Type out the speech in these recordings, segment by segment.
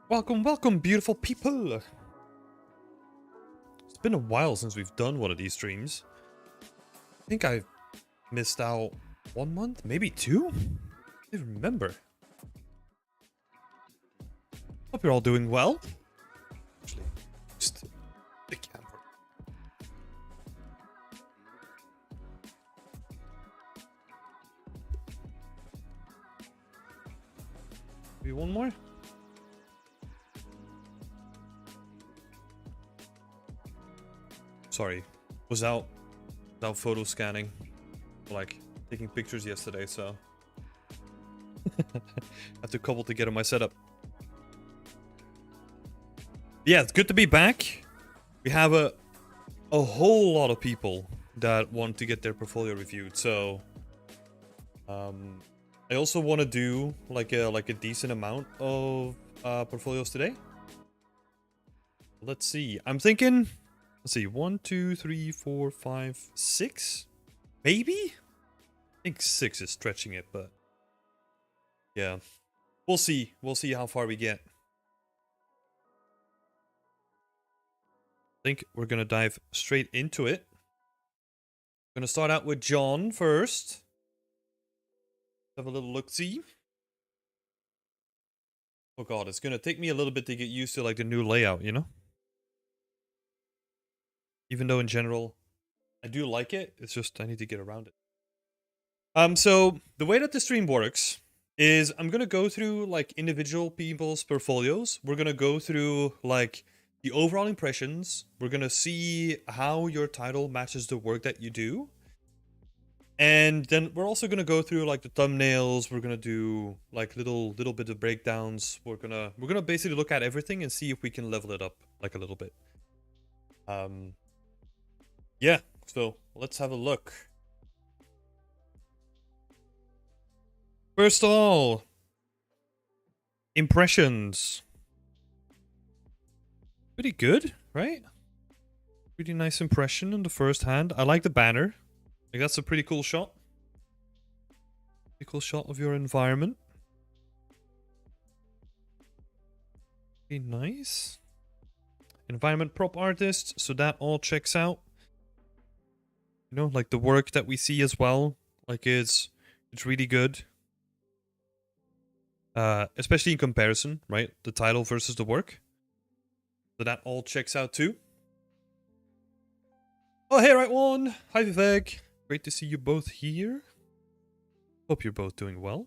Welcome, welcome, beautiful people! It's been a while since we've done one of these streams. I think I missed out 1 month, maybe 2? I don't even remember. Hope you're all doing well. Actually, just the camera. Maybe one more? Sorry, was out photo scanning, like taking pictures yesterday, so I have to cobble together my setup. Yeah, it's good to be back. We have a whole lot of people that want to get their portfolio reviewed, so I also want to do like a decent amount of portfolios today. Let's see. I'm thinking. Let's see. 1, 2, 3, 4, 5, 6, maybe. I think 6 is stretching it, but yeah, we'll see. We'll see how far we get. I think we're gonna dive straight into it. We're gonna start out with John first. Have a little look-see. Oh god, it's gonna take me a little bit to get used to like the new layout, you know? Even though in general, I do like it. It's just I need to get around it. So the way that the stream works is I'm gonna go through like individual people's portfolios. We're gonna go through like the overall impressions. We're gonna see how your title matches the work that you do. And then we're also gonna go through like the thumbnails. We're gonna do like little bit of breakdowns. We're gonna basically look at everything and see if we can level it up like a little bit. Yeah, so let's have a look. First of all, impressions. Pretty good, right? Pretty nice impression in the first hand. I like the banner. Like that's a pretty cool shot. Pretty cool shot of your environment. Pretty nice. Environment prop artist, so that all checks out. You know, like the work that we see as well, like it's really good. Especially in comparison, right? The title versus the work. So that all checks out too. Oh, hey, right one. Hi, Vivek. Great to see you both here. Hope you're both doing well.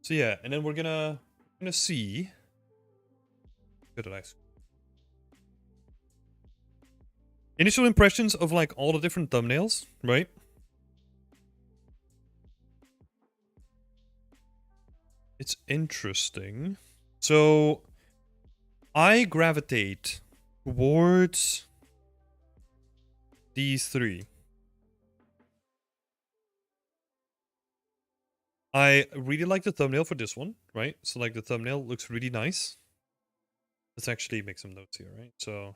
So yeah, and then we're gonna see. Good at initial impressions of like all the different thumbnails, right? It's interesting. So I gravitate towards these three. I really like the thumbnail for this one, right? So like the thumbnail looks really nice. Let's actually make some notes here, right? So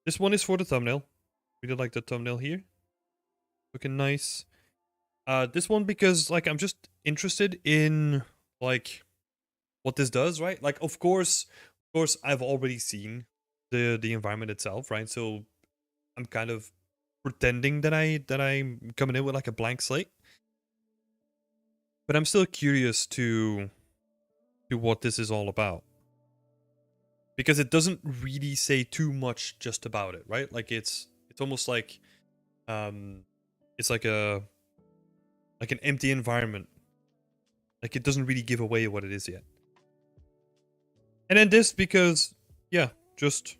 this one is for the thumbnail. Really like the thumbnail here. Looking nice. This one because like I'm just interested in like what this does, right? Like of course I've already seen the environment itself, right? So I'm kind of pretending that I'm coming in with like a blank slate. But I'm still curious to what this is all about. Because it doesn't really say too much just about it, right? Like it's almost like it's like an empty environment. Like it doesn't really give away what it is yet. And then this because yeah, just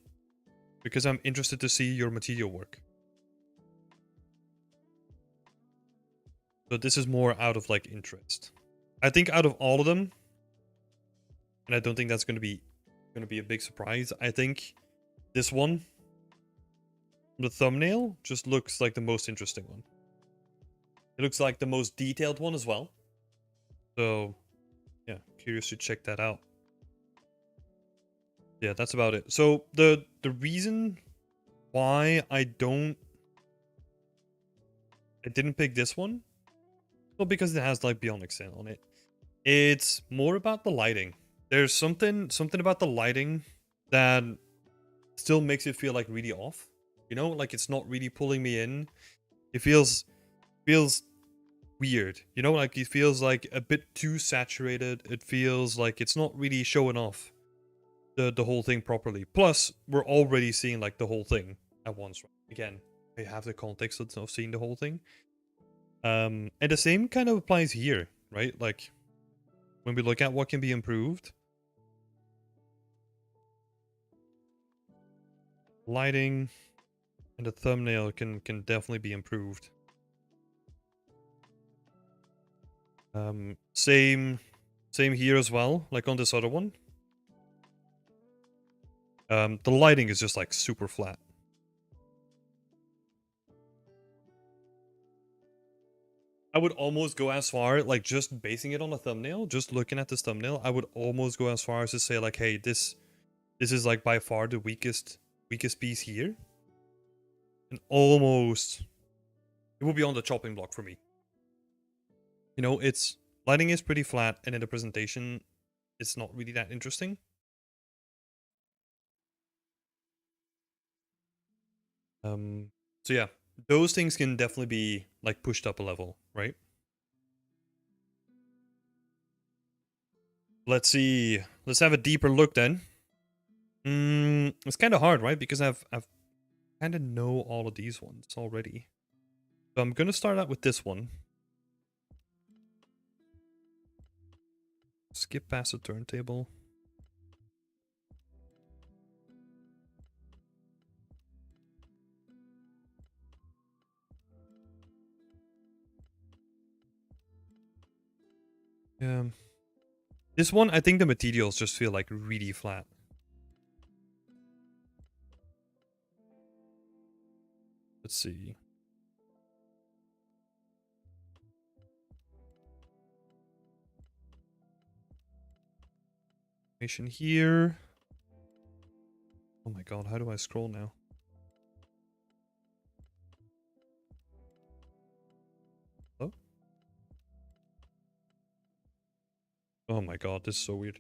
because I'm interested to see your material work. So this is more out of like interest. I think out of all of them, and I don't think that's gonna be a big surprise. I think this one, the thumbnail, just looks like the most interesting one. It looks like the most detailed one as well. So yeah, curious to check that out. Yeah, that's about it. So the reason why I didn't pick this one, well, because it has like Bionic Sin on it. It's more about the lighting. There's something about the lighting that still makes it feel like really off. You know, like it's not really pulling me in. It feels weird. You know, like it feels like a bit too saturated. It feels like it's not really showing off the whole thing properly. Plus, we're already seeing like the whole thing at once. Right? Again, I have the context of seeing the whole thing. And the same kind of applies here, right? Like when we look at what can be improved, lighting and the thumbnail can definitely be improved. Same here as well, like on this other one. The lighting is just like super flat. I would almost go as far, like just basing it on a thumbnail, just looking at this thumbnail, I would almost go as far as to say like, hey, this is like by far the weakest piece here. And almost it will be on the chopping block for me. You know, it's lighting is pretty flat and in the presentation it's not really that interesting. So yeah, those things can definitely be like pushed up a level, right? Let's see. Let's have a deeper look then. It's kind of hard, right? Because I've kind of know all of these ones already. So I'm gonna start out with this one. Skip past the turntable. Yeah. This one, I think the materials just feel like really flat. Let's see. Information here. Oh my god, how do I scroll now? Oh? Oh my god, this is so weird.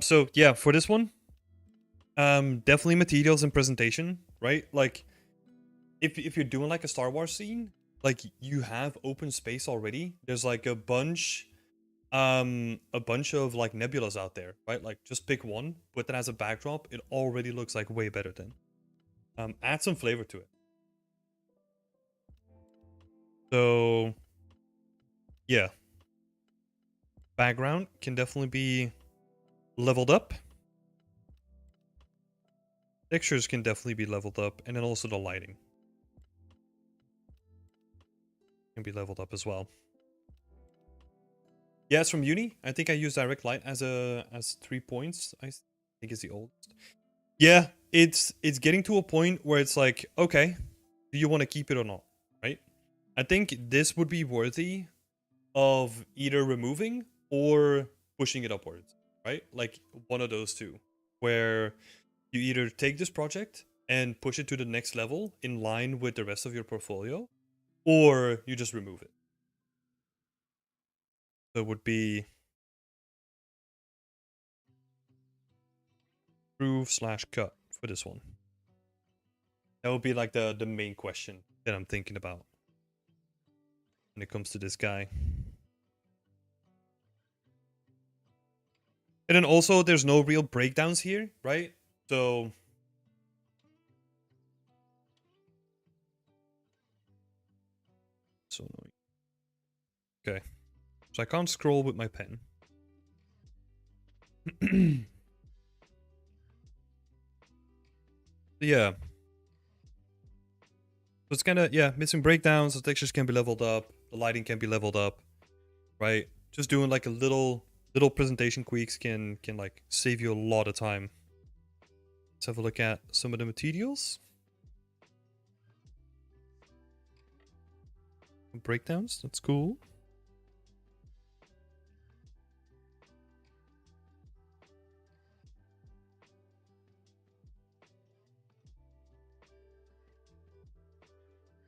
So yeah, for this one, definitely materials and presentation, right? Like if you're doing like a Star Wars scene, like you have open space already. There's like a bunch of like nebulas out there, right? Like just pick one, put that as a backdrop, it already looks like way better then. Add some flavor to it. So yeah, background can definitely be leveled up. Textures can definitely be leveled up, and then also the lighting can be leveled up as well. Yeah, it's from uni. I think I use direct light as 3 points. I think it's the oldest. Yeah, it's getting to a point where it's like, okay, do you want to keep it or not? Right? I think this would be worthy of either removing or pushing it upwards, right? Like one of those two, where you either take this project and push it to the next level in line with the rest of your portfolio, or you just remove it. So it would be prove/cut for this one. That would be like the main question that I'm thinking about when it comes to this guy. And then also, there's no real breakdowns here, right? So annoying. Okay, so I can't scroll with my pen. Yeah. So it's kind of, yeah, missing breakdowns. The textures can be leveled up. The lighting can be leveled up, right? Just doing like a little presentation tweaks can like save you a lot of time. Let's have a look at some of the materials. Breakdowns, that's cool.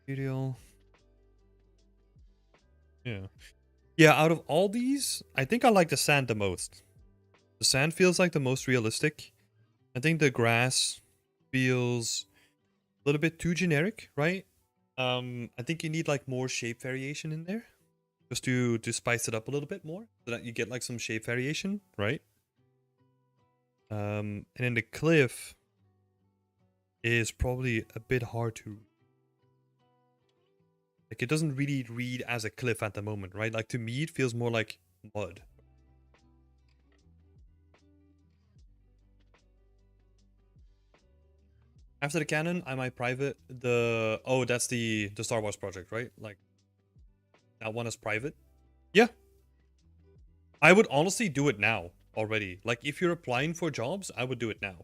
Material. Yeah. Yeah, out of all these, I think I like the sand the most. The sand feels like the most realistic. I think the grass feels a little bit too generic, right? I think you need like more shape variation in there, just to spice it up a little bit more, so that you get like some shape variation, right? And then the cliff is probably a bit hard to, like, it doesn't really read as a cliff at the moment, right? Like, to me it feels more like mud. After the canon, I might private the, oh, that's the Star Wars project, right? Like, that one is private. Yeah, I would honestly do it now already. Like, if you're applying for jobs, I would do it now.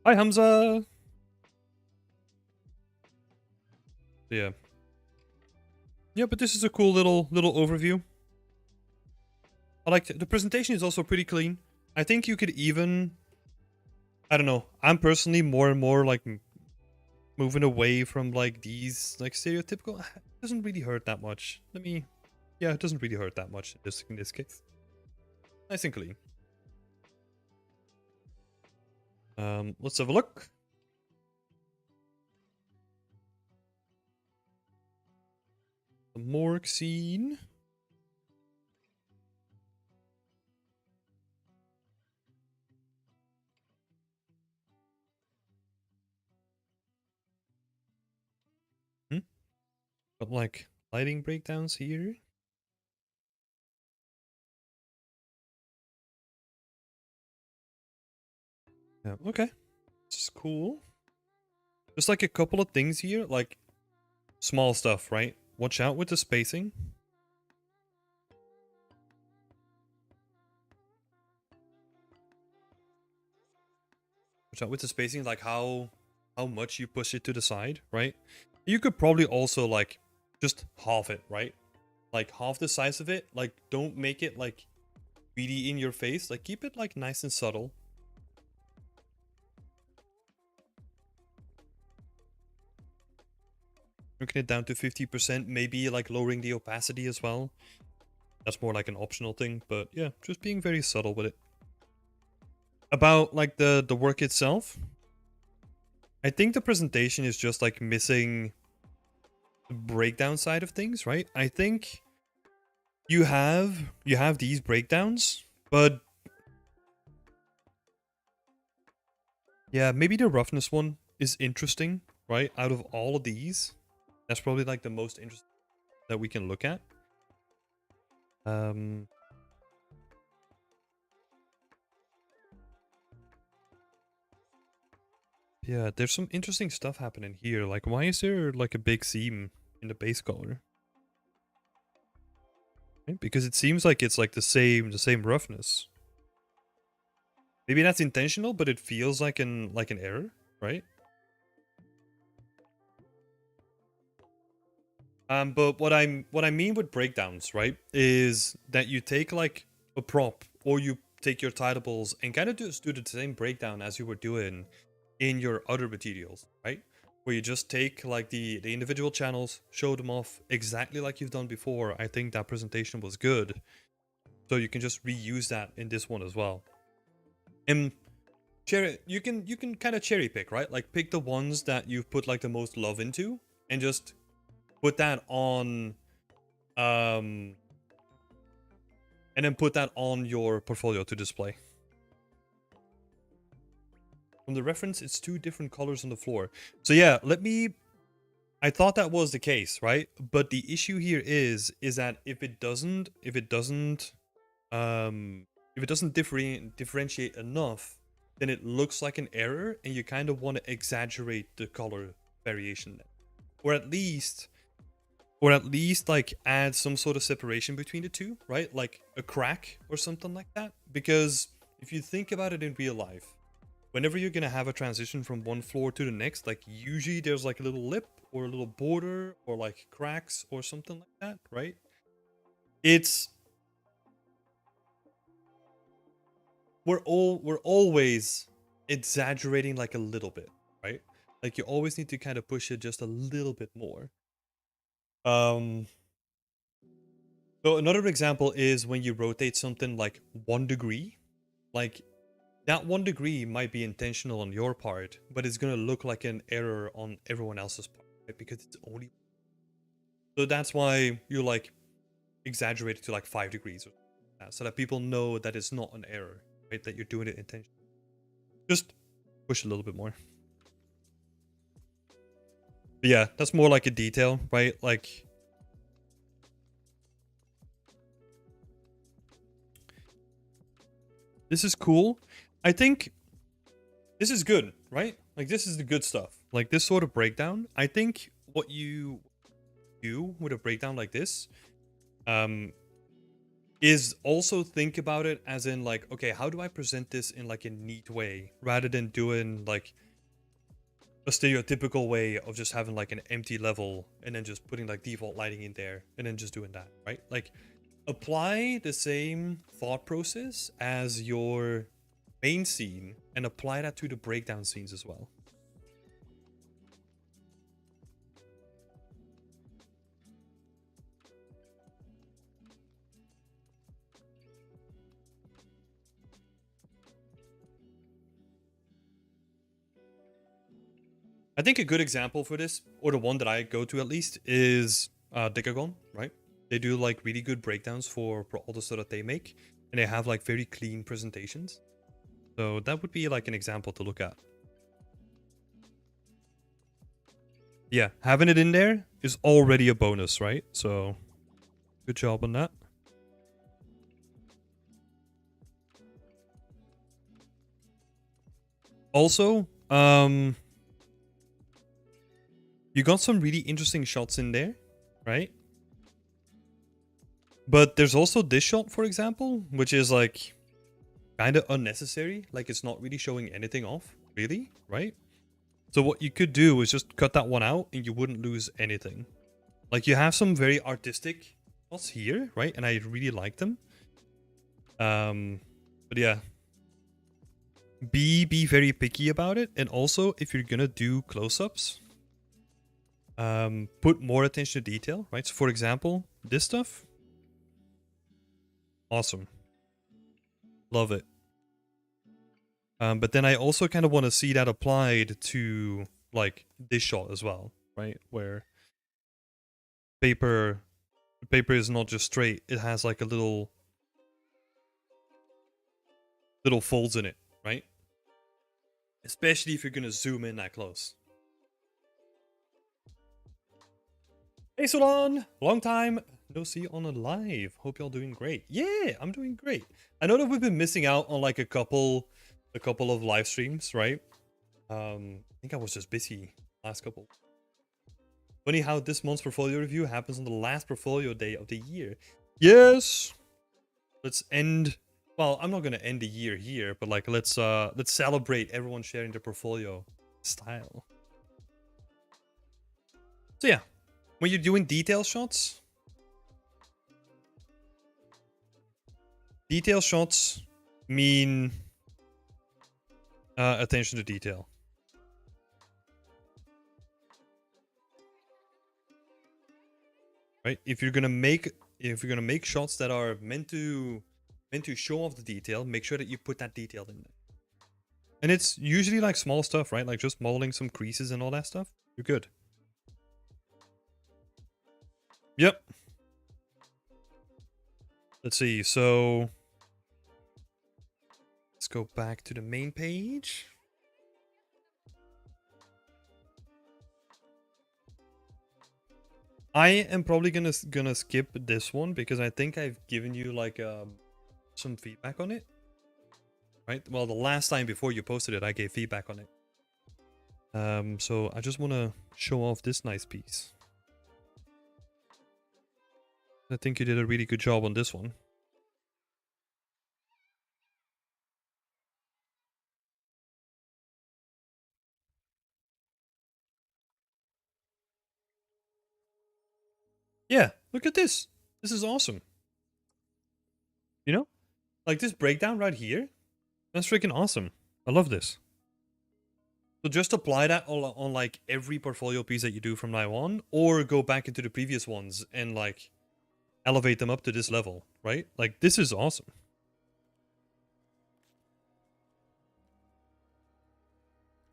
Hi, Hamza. Yeah. Yeah, but this is a cool little overview. I like the presentation is also pretty clean. I think you could even, I don't know. I'm personally more and more like moving away from like these like stereotypical. It doesn't really hurt that much. Yeah, it doesn't really hurt that much in this case. Nice and clean. Let's have a look. The morgue scene. Got like lighting breakdowns here. Yeah, okay. This is cool. Just like a couple of things here, like small stuff, right? Watch out with the spacing. Watch out with the spacing, like how much you push it to the side, right? You could probably also like just half it, right? Like half the size of it. Like don't make it like really in your face. Like keep it like nice and subtle. Bringing it down to 50%, maybe like lowering the opacity as well. That's more like an optional thing, but yeah, just being very subtle with it. About like the work itself, I think the presentation is just like missing the breakdown side of things, right? I think you have these breakdowns, but yeah, maybe the roughness one is interesting, right? Out of all of these, that's probably like the most interesting that we can look at. Um yeah, there's some interesting stuff happening here. Like why is there like a big seam in the base color? Right? Because it seems like it's like the same roughness. Maybe that's intentional, but it feels like an error, right? But what I mean with breakdowns, right, is that you take like a prop or you take your titleables and kind of just do the same breakdown as you were doing in your other materials, right? Where you just take like the individual channels, show them off exactly like you've done before. I think that presentation was good. So you can just reuse that in this one as well. And you can kind of cherry pick, right? Like pick the ones that you've put like the most love into and just put that on um and then put that on your portfolio to display. From the reference, it's two different colors on the floor. So yeah, I thought that was the case, right? But the issue here is that um if it doesn't differentiate enough, then it looks like an error and you kind of want to exaggerate the color variation. Or at least like add some sort of separation between the two, right? Like a crack or something like that. Because if you think about it in real life, whenever you're gonna have a transition from one floor to the next, like usually there's like a little lip or a little border or like cracks or something like that, right? It's we're always exaggerating like a little bit, right? Like you always need to kind of push it just a little bit more. Um So another example is when you rotate something like 1 degree, like that 1 degree might be intentional on your part, but it's going to look like an error on everyone else's part, right? Because it's only. So that's why you like exaggerate it to like 5 degrees or that, so that people know that it's not an error, right? That you're doing it intentionally. Just push a little bit more. But yeah, that's more like a detail, right? Like this is cool. I think this is good, right? Like this is the good stuff. Like this sort of breakdown. I think what you do with a breakdown like this is also think about it as in like, okay, how do I present this in like a neat way rather than doing like a stereotypical way of just having like an empty level and then just putting like default lighting in there and then just doing that, right? Like apply the same thought process as your main scene and apply that to the breakdown scenes as well. I think a good example for this, or the one that I go to at least, is Decagon, right? They do like really good breakdowns for all the stuff that they make, and they have like very clean presentations. So that would be like an example to look at. Yeah, having it in there is already a bonus, right? So good job on that. Also, you got some really interesting shots in there, right? But there's also this shot, for example, which is like kind of unnecessary. Like it's not really showing anything off, really, right? So what you could do is just cut that one out and you wouldn't lose anything. Like you have some very artistic shots here, right? And I really like them. But yeah. Be very picky about it. And also if you're gonna do close-ups, put more attention to detail, right? So for example, this stuff. Awesome. Love it. But then I also kind of want to see that applied to like this shot as well, right? Where paper is not just straight; it has like a little folds in it, right? Especially if you're gonna zoom in that close. Hey Solon, long time no see on a live. Hope y'all doing great. Yeah, I'm doing great. I know that we've been missing out on like a couple of live streams, right? I think I was just busy last couple. Funny how this month's portfolio review happens on the last portfolio day of the year. Yes. Let's end. Well, I'm not gonna end the year here, but like let's celebrate everyone sharing their portfolio style. So yeah, when you're doing detail shots mean attention to detail. Right? If you're gonna make shots that are meant to show off the detail, make sure that you put that detail in there. And it's usually like small stuff, right? Like just modeling some creases and all that stuff. You're good. Yep. Let's see. So let's go back to the main page. I am probably gonna skip this one because I think I've given you like some feedback on it. Right? Well, the last time before you posted it, I gave feedback on it. So I just want to show off this nice piece. I think you did a really good job on this one. Yeah, look at this. This is awesome. You know? Like this breakdown right here. That's freaking awesome. I love this. So just apply that on like every portfolio piece that you do from now on, or go back into the previous ones and like elevate them up to this level, right? Like, this is awesome.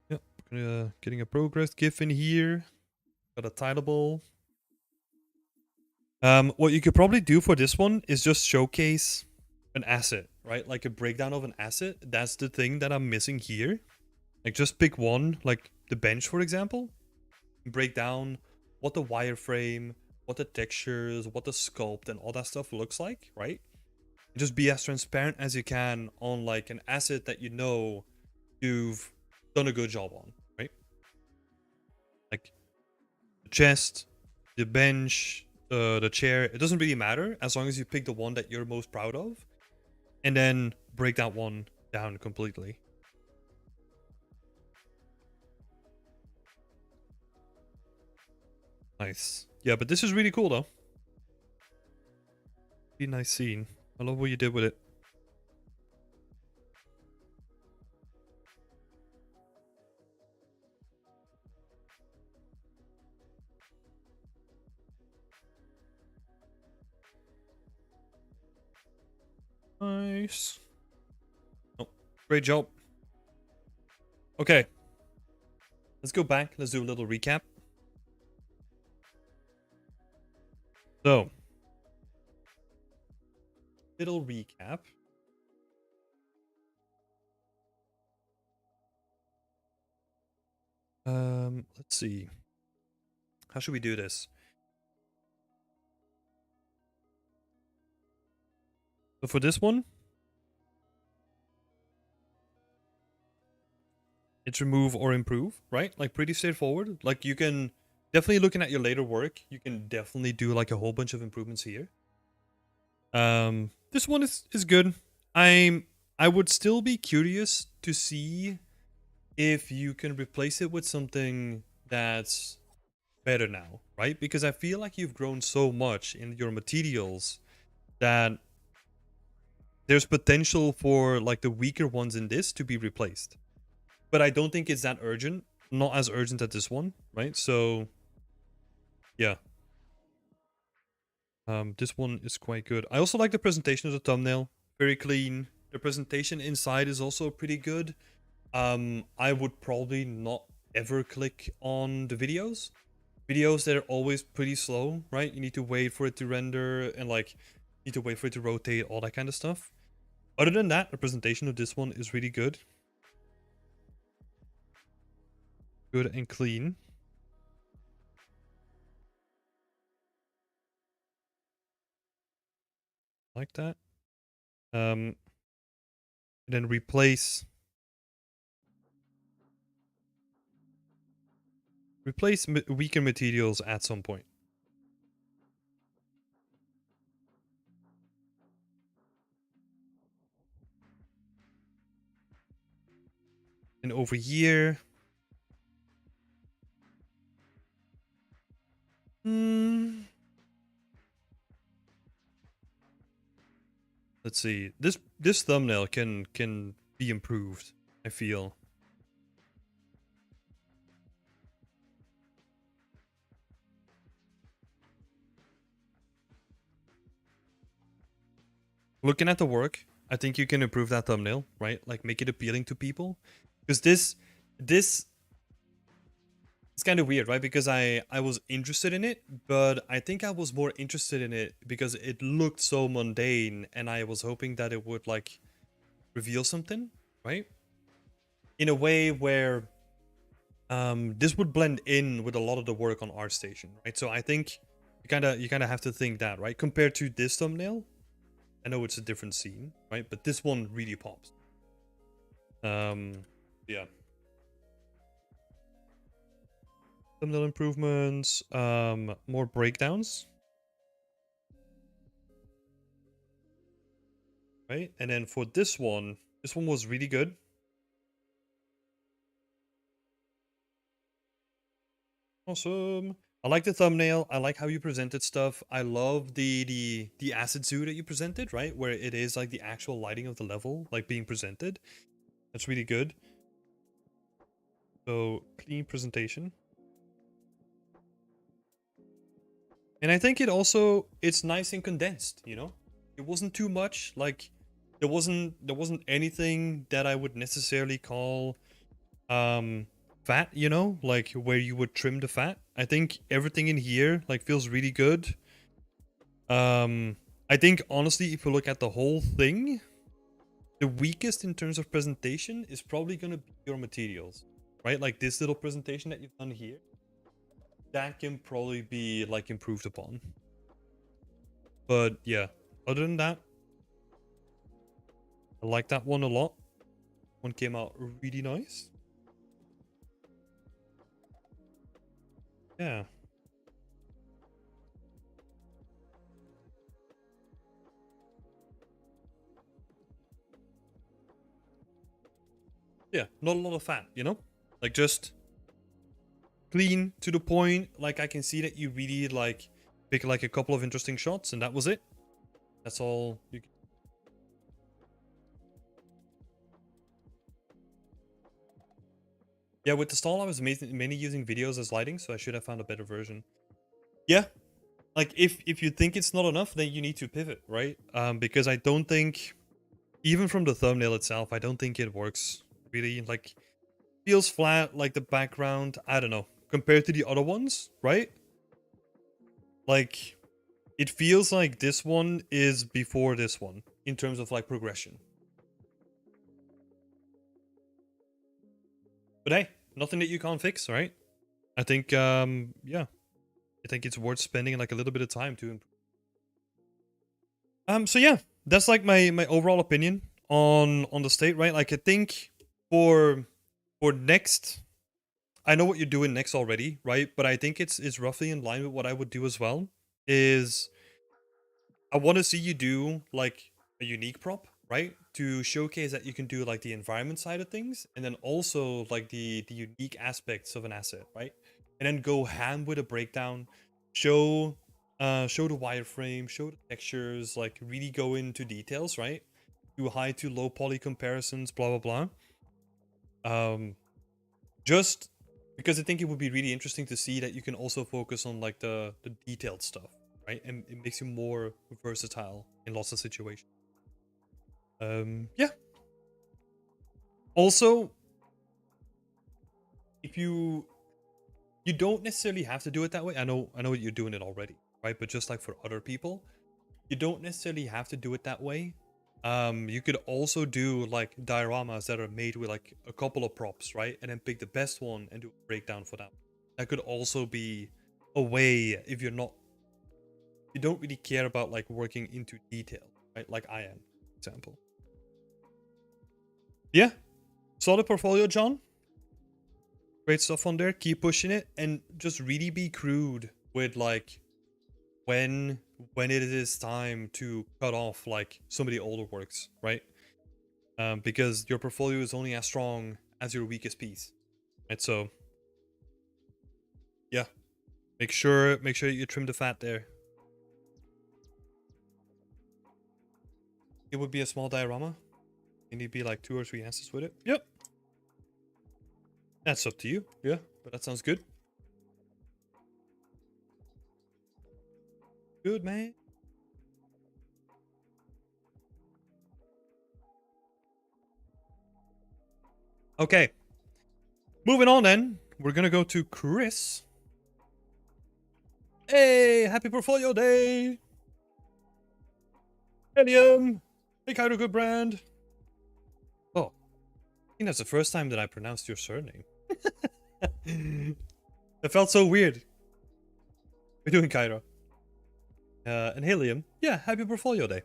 Yep, getting a progress GIF in here. Got a titleable. What you could probably do for this one is just showcase an asset, right? Like a breakdown of an asset. That's the thing that I'm missing here. Like, just pick one, like the bench, for example. Break down what the wireframe, what the textures, what the sculpt, and all that stuff looks like, right? And just be as transparent as you can on like an asset that you know you've done a good job on, right? Like the chest, the bench, the chair. It doesn't really matter as long as you pick the one that you're most proud of, and then break that one down completely. Nice. Yeah, but this is really cool though. Really nice scene. I love what you did with it. Nice. Oh, great job. Okay, let's go back. Let's do a little recap. So, little recap. Let's see. How should we do this? So for this one, it's remove or improve, right? Like pretty straightforward. Like you can definitely looking at your later work, you can definitely do like a whole bunch of improvements here. This one is good. I would still be curious to see if you can replace it with something that's better now, right? Because I feel like you've grown so much in your materials that there's potential for like the weaker ones in this to be replaced. But I don't think it's that urgent. Not as urgent as this one, right? So yeah. This one is quite good. I also like the presentation of the thumbnail. Very clean. The presentation inside is also pretty good. I would probably not ever click on the videos. Videos that are always pretty slow, right? You need to wait for it to render and like need to wait for it to rotate, all that kind of stuff. Other than that, the presentation of this one is really good. Good and clean. Like that. And then replace weaker materials at some point. And over here, let's see. This thumbnail can be improved, I feel. Looking at the work, I think you can improve that thumbnail, right? Like make it appealing to people. Because this it's kind of weird, right? Because I was interested in it, but I think I was more interested in it because it looked so mundane and I was hoping that it would like reveal something, right? In a way where this would blend in with a lot of the work on ArtStation, right? So I think you kind of have to think that, right? Compared to this thumbnail, I know it's a different scene, right? But this one really pops. Yeah. Thumbnail improvements, more breakdowns, right? And then for this one was really good. Awesome. I like the thumbnail. I like how you presented stuff. I love the acid zoo that you presented, right? Where it is like the actual lighting of the level, like being presented. That's really good. So clean presentation. And I think it's nice and condensed, you know? It wasn't too much. Like there wasn't anything that I would necessarily call fat, you know, like where you would trim the fat. I think everything in here like feels really good. I think honestly, if you look at the whole thing, the weakest in terms of presentation is probably gonna be your materials, right? Like this little presentation that you've done here, that can probably be like improved upon. But yeah, other than that, I like that one a lot. One came out really nice. Yeah. Yeah, not a lot of fat, you know? Like just clean to the point. Like I can see that you really like pick like a couple of interesting shots and that was it. That's all you can. Yeah, with the stall I was mainly using videos as lighting, so I should have found a better version. Yeah. Like if you think it's not enough, then you need to pivot, right? Because I don't think even from the thumbnail itself, I don't think it works really. Like feels flat, like the background, I don't know, compared to the other ones, right? Like it feels like this one is before this one in terms of like progression. But hey, nothing that you can't fix, right? I think yeah, I think it's worth spending like a little bit of time to improve. So yeah, that's like my overall opinion on the state, right? Like I think for for next, I know what you're doing next already, right? But I think it's roughly in line with what I would do as well. Is I want to see you do like a unique prop, right? To showcase that you can do like the environment side of things, and then also like the unique aspects of an asset, right? And then go ham with a breakdown, show show the wireframe, show the textures, like really go into details, right? Do high to low poly comparisons, blah blah blah. Just because I think it would be really interesting to see that you can also focus on like the detailed stuff, right? And it makes you more versatile in lots of situations. Yeah. Also, if you don't necessarily have to do it that way. I know you're doing it already, right? But just like for other people, you don't necessarily have to do it that way. You could also do like dioramas that are made with like a couple of props, right? And then pick the best one and do a breakdown for that. That could also be a way if you don't really care about like working into detail, right? Like I am, for example. Yeah, solid portfolio, John. Great stuff on there. Keep pushing it and just really be crude with like when when it is time to cut off like some of the older works, right? Because your portfolio is only as strong as your weakest piece, right? So yeah, make sure you trim the fat there. It would be a small diorama. You need to be like 2 or 3 answers with it. Yep, that's up to you. Yeah, but that sounds good. Good man. Okay, moving on then. We're gonna go to Chris. Hey, happy portfolio day! Helium! Hey, Kairo Good Brand! Oh, I think that's the first time that I pronounced your surname. That felt so weird. We're doing Cairo. And Helium. Yeah, happy portfolio day.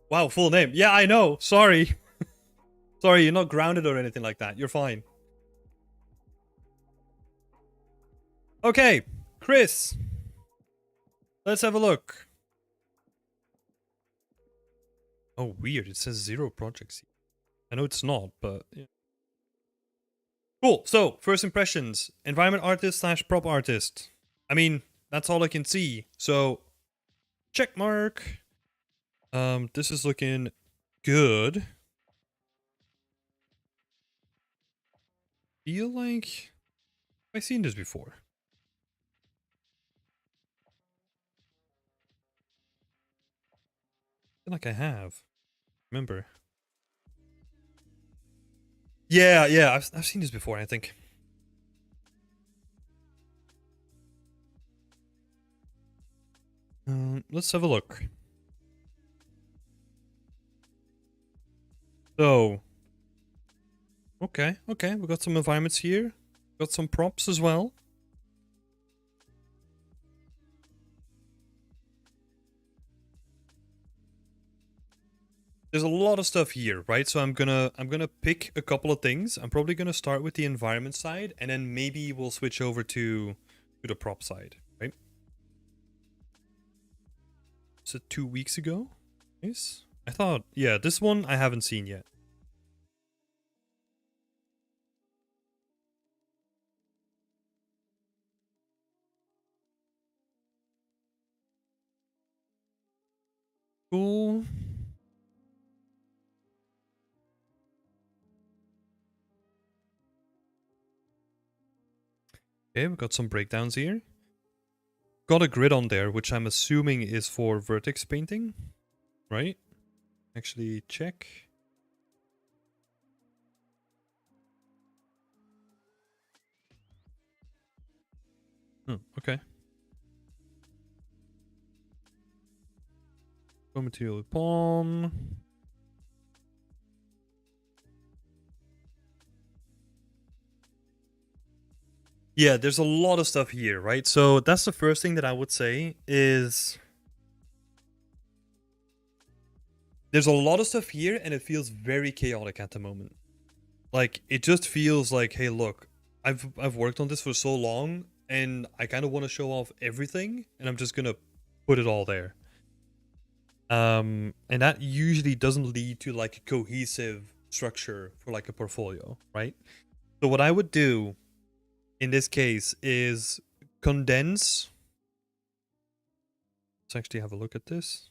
Wow, full name. Yeah, I know. Sorry. Sorry, you're not grounded or anything like that. You're fine. Okay, Chris. Let's have a look. Oh, weird. It says 0 projects. I know it's not, but yeah. Cool. So, first impressions. Environment artist slash prop artist. I mean, that's all I can see. So, check mark. This is looking good. Feel like I've seen this before. feel like I have. Remember? Yeah, yeah, I've seen this before, I think. Let's have a look. So, okay, we got some environments here. Got some props as well. There's a lot of stuff here, right? So I'm gonna pick a couple of things. I'm probably gonna start with the environment side, and then maybe we'll switch over to the prop side, right? Is it 2 weeks ago? Nice. I thought, yeah, this one I haven't seen yet. Cool. Okay, we've got some breakdowns here. Got a grid on there, which I'm assuming is for vertex painting, right? Actually, check. Oh, okay. Raw material palm. Yeah, there's a lot of stuff here, right? So that's the first thing that I would say is there's a lot of stuff here and it feels very chaotic at the moment. Like it just feels like, hey, look, I've worked on this for so long and I kind of want to show off everything and I'm just going to put it all there. And that usually doesn't lead to like a cohesive structure for like a portfolio, right? So what I would do in this case is condense. Let's actually have a look at this.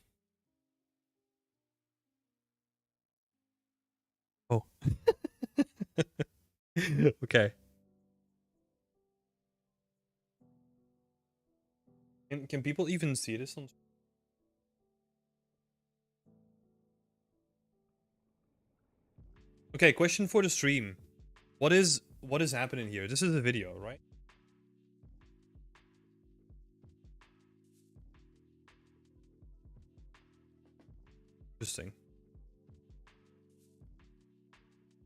Oh. Okay. Can people even see this on? Okay, question for the stream. What is happening here? This is a video, right? Interesting.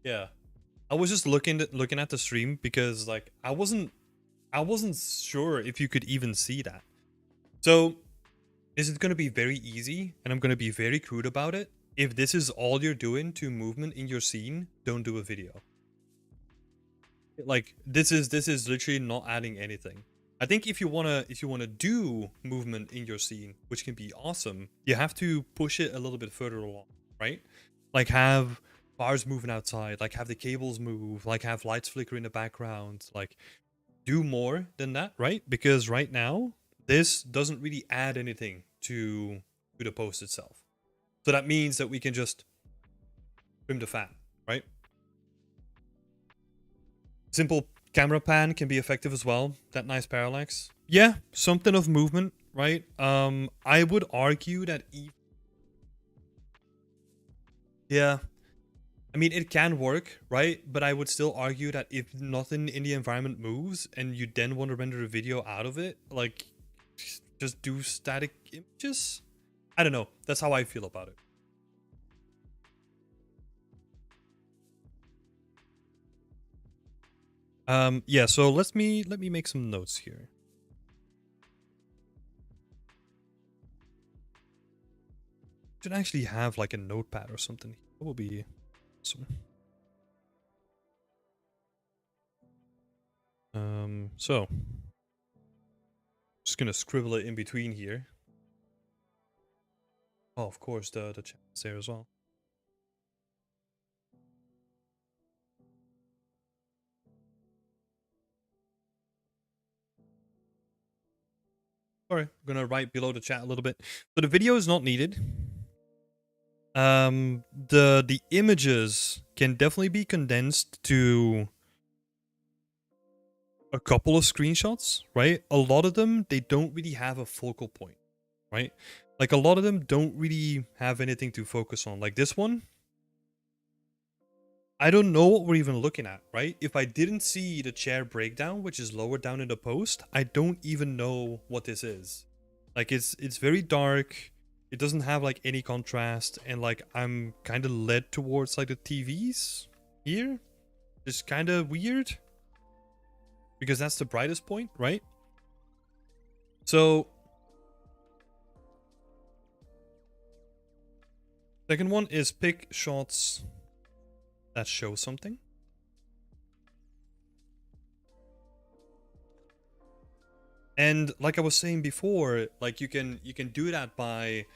Yeah. I was just looking at the stream because like I wasn't sure if you could even see that. So this is going to be very easy and I'm going to be very crude about it. If this is all you're doing to movement in your scene, don't do a video. Like this is literally not adding anything. I think if you wanna do movement in your scene, which can be awesome, you have to push it a little bit further along, right? Like have bars moving outside, like have the cables move, like have lights flicker in the background, like do more than that, right? Because right now this doesn't really add anything to the post itself. So that means that we can just trim the fat, right? Simple camera pan can be effective as well. That nice parallax. Yeah, something of movement, right? I would argue that yeah. I mean, it can work, right? But I would still argue that if nothing in the environment moves and you then want to render a video out of it, like, just do static images? I don't know. That's how I feel about it. Yeah, so let me make some notes here. Should actually have like a notepad or something. That will be awesome. So just gonna scribble it in between here. Oh, of course, the chat is there as well. Sorry, I'm gonna write below the chat a little bit. So the video is not needed. The images can definitely be condensed to a couple of screenshots, right? A lot of them, they don't really have a focal point, right? Like a lot of them don't really have anything to focus on. Like this one, I don't know what we're even looking at, right? If I didn't see the chair breakdown, which is lower down in the post, I don't even know what this is. Like it's very dark. It doesn't have like any contrast, and like I'm kind of led towards like the TVs here. It's kind of weird because that's the brightest point, right? So second one is pick shots that show something. And like I was saying before, like you can do that by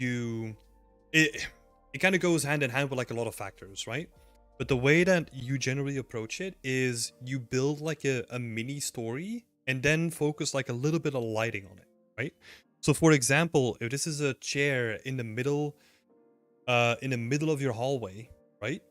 it kind of goes hand in hand with like a lot of factors, right? But the way that you generally approach it is you build like a mini story and then focus like a little bit of lighting on it, right? So for example, if this is a chair in the middle of your hallway, right?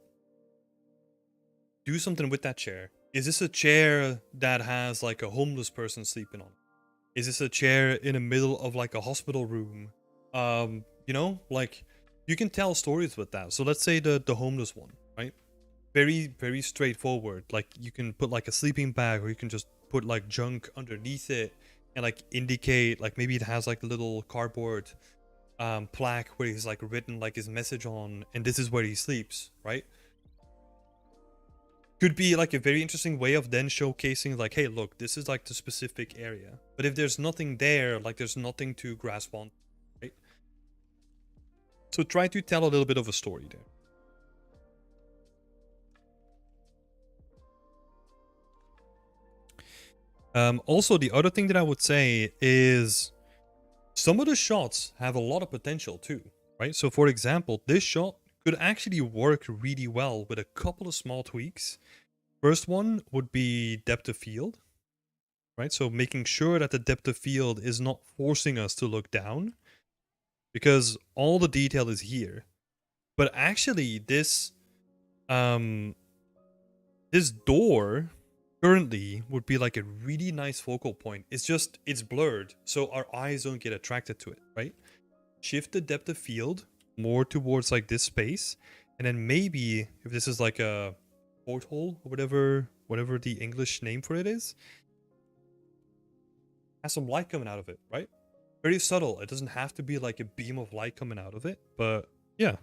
Do something with that chair. Is this a chair that has like a homeless person sleeping on it? Is this a chair in the middle of like a hospital room? You know, like you can tell stories with that. So let's say the homeless one, right? Very straightforward. Like you can put like a sleeping bag, or you can just put like junk underneath it and like indicate, like maybe it has like a little cardboard plaque where he's like written like his message on, and this is where he sleeps, right? Could be like a very interesting way of then showcasing like, hey, look, this is like the specific area. But if there's nothing there, like there's nothing to grasp on, right? So try to tell a little bit of a story there. Also, the other thing that I would say is some of the shots have a lot of potential too, right? So for example, this shot could actually work really well with a couple of small tweaks. First one would be depth of field, right? So making sure that the depth of field is not forcing us to look down, because all the detail is here. But actually, this door currently would be like a really nice focal point. It's blurred, so our eyes don't get attracted to it, right? Shift the depth of field more towards like this space, and then maybe if this is like a porthole or whatever the English name for it is, has some light coming out of it, right? Very subtle. It doesn't have to be like a beam of light coming out of it, but yeah,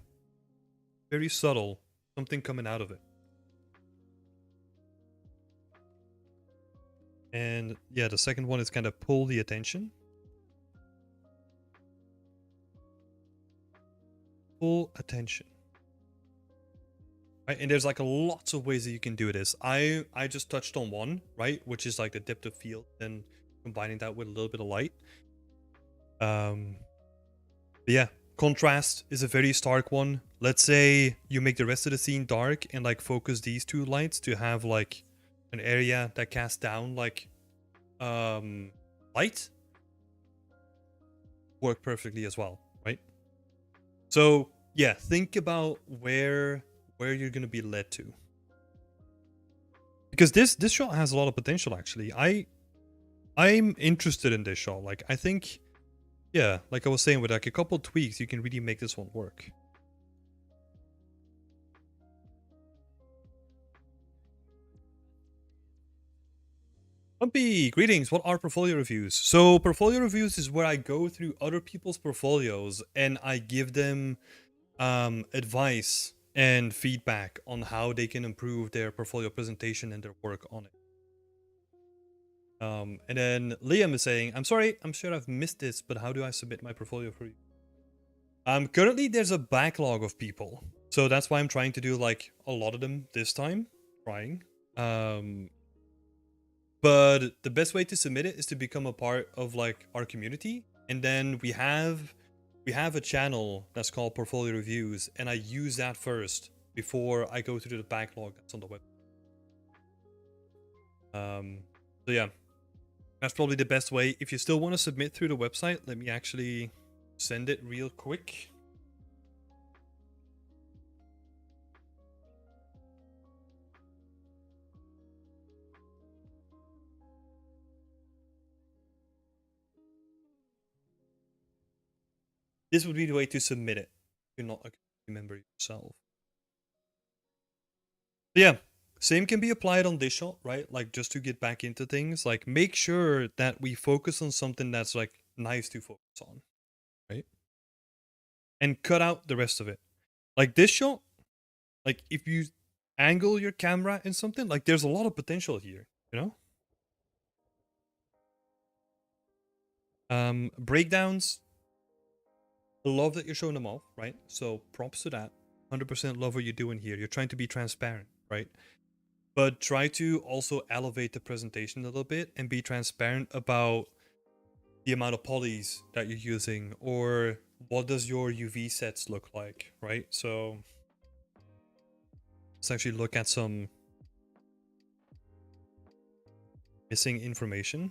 very subtle, something coming out of it. And yeah, the second one is kind of pull the attention. Pull attention. Right? And there's like lots of ways that you can do this. I just touched on one, right? Which is like the depth of field and combining that with a little bit of light. But yeah, contrast is a very stark one. Let's say you make the rest of the scene dark and like focus these two lights to have like an area that casts down like light. Work perfectly as well, right? So yeah, think about where you're gonna be led to, because this shot has a lot of potential. Actually, I'm interested in this shot. Like I think, yeah, like I was saying, with like a couple tweaks, you can really make this one work. Bumpy, greetings. What are portfolio reviews? So portfolio reviews is where I go through other people's portfolios and I give them advice and feedback on how they can improve their portfolio presentation and their work on it. And then Liam is saying, I'm sorry, I'm sure I've missed this, but how do I submit my portfolio for you? Currently there's a backlog of people. So that's why I'm trying to do like a lot of them this time. Trying. But the best way to submit it is to become a part of like our community. And then we have a channel that's called Portfolio Reviews, and I use that first before I go through the backlog that's on the web. So yeah, that's probably the best way. If you still want to submit through the website, let me actually send it real quick. this would be the way to submit it. You're not a community member yourself. So yeah, same can be applied on this shot, right? Like just to get back into things, like make sure that we focus on something that's like nice to focus on, right? And cut out the rest of it. Like this shot, like if you angle your camera in something, like there's a lot of potential here, you know? Breakdowns, love that you're showing them off, right? So props to that. 100% love what you're doing here. You're trying to be transparent, right? But try to also elevate the presentation a little bit and be transparent about the amount of polys that you're using, or what does your UV sets look like, right? So let's actually look at some missing information.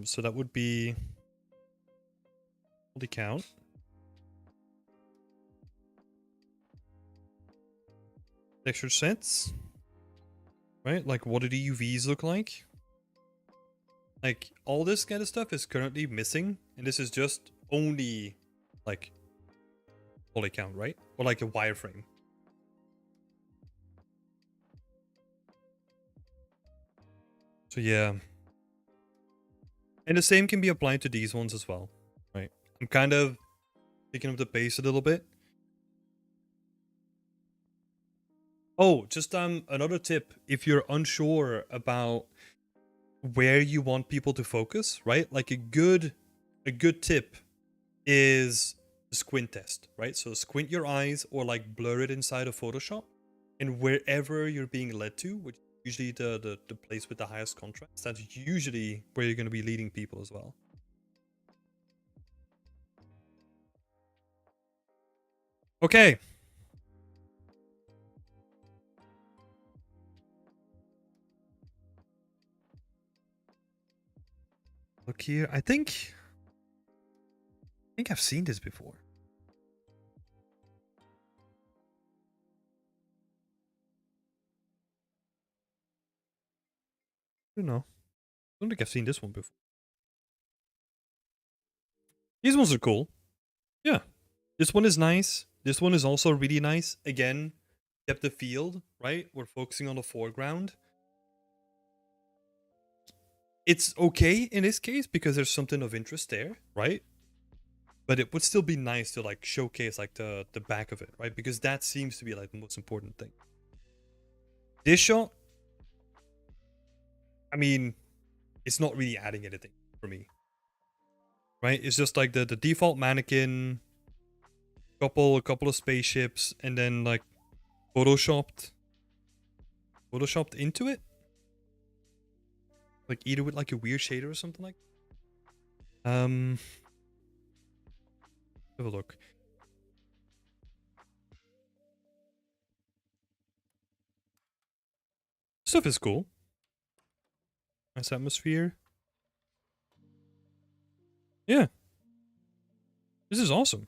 So that would be poly count. Texture sets, right? Like what do the UVs look like? Like all this kind of stuff is currently missing, and this is just only like poly count, right? Or like a wireframe. So yeah. And the same can be applied to these ones as well, right? I'm kind of picking up the pace a little bit. Oh, just another tip. If you're unsure about where you want people to focus, right? Like a good tip is the squint test, right? So squint your eyes or like blur it inside of Photoshop, and wherever you're being led to, which is usually the place with the highest contrast, that's usually where you're going to be leading people as well. Okay. Look here. I think I've seen this before. I don't know. I don't think I've seen this one before. These ones are cool. Yeah. This one is nice. This one is also really nice. Again, kept the field, right? We're focusing on the foreground. It's okay in this case because there's something of interest there, right? But it would still be nice to like showcase like the back of it, right? Because that seems to be like the most important thing. This shot, I mean, it's not really adding anything for me, right? It's just like the default mannequin, a couple of spaceships, and then like photoshopped into it, like either with like a weird shader or something like. Have a look. Stuff is cool. Nice atmosphere. Yeah, this is awesome.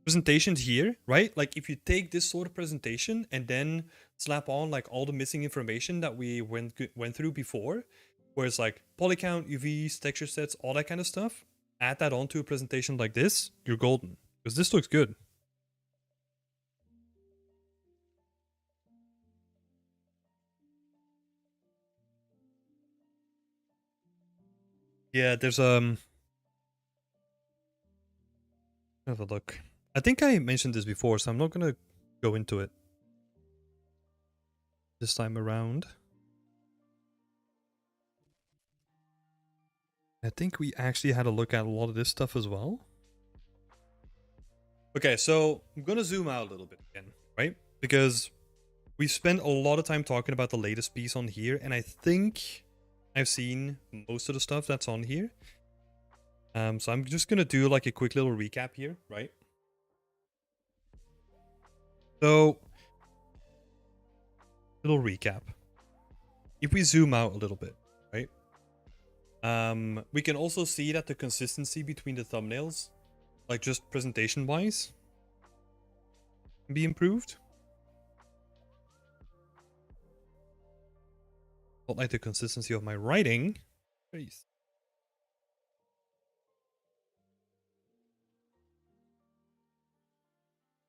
Presentations here, right? Like if you take this sort of presentation and then slap on like all the missing information that we went through before, where it's like poly count, UVs, texture sets, all that kind of stuff, add that onto a presentation like this, you're golden. Because this looks good. Yeah, there's have a look. I think I mentioned this before, so I'm not gonna go into it this time around. I think we actually had a look at a lot of this stuff as well. Okay, so I'm gonna zoom out a little bit again, right? Because we spent a lot of time talking about the latest piece on here, and I think I've seen most of the stuff that's on here. So I'm just gonna do like a quick little recap here, right? So, little recap. If we zoom out a little bit, right? We can also see that the consistency between the thumbnails, like just presentation wise, can be improved. Not like the consistency of my writing. Please.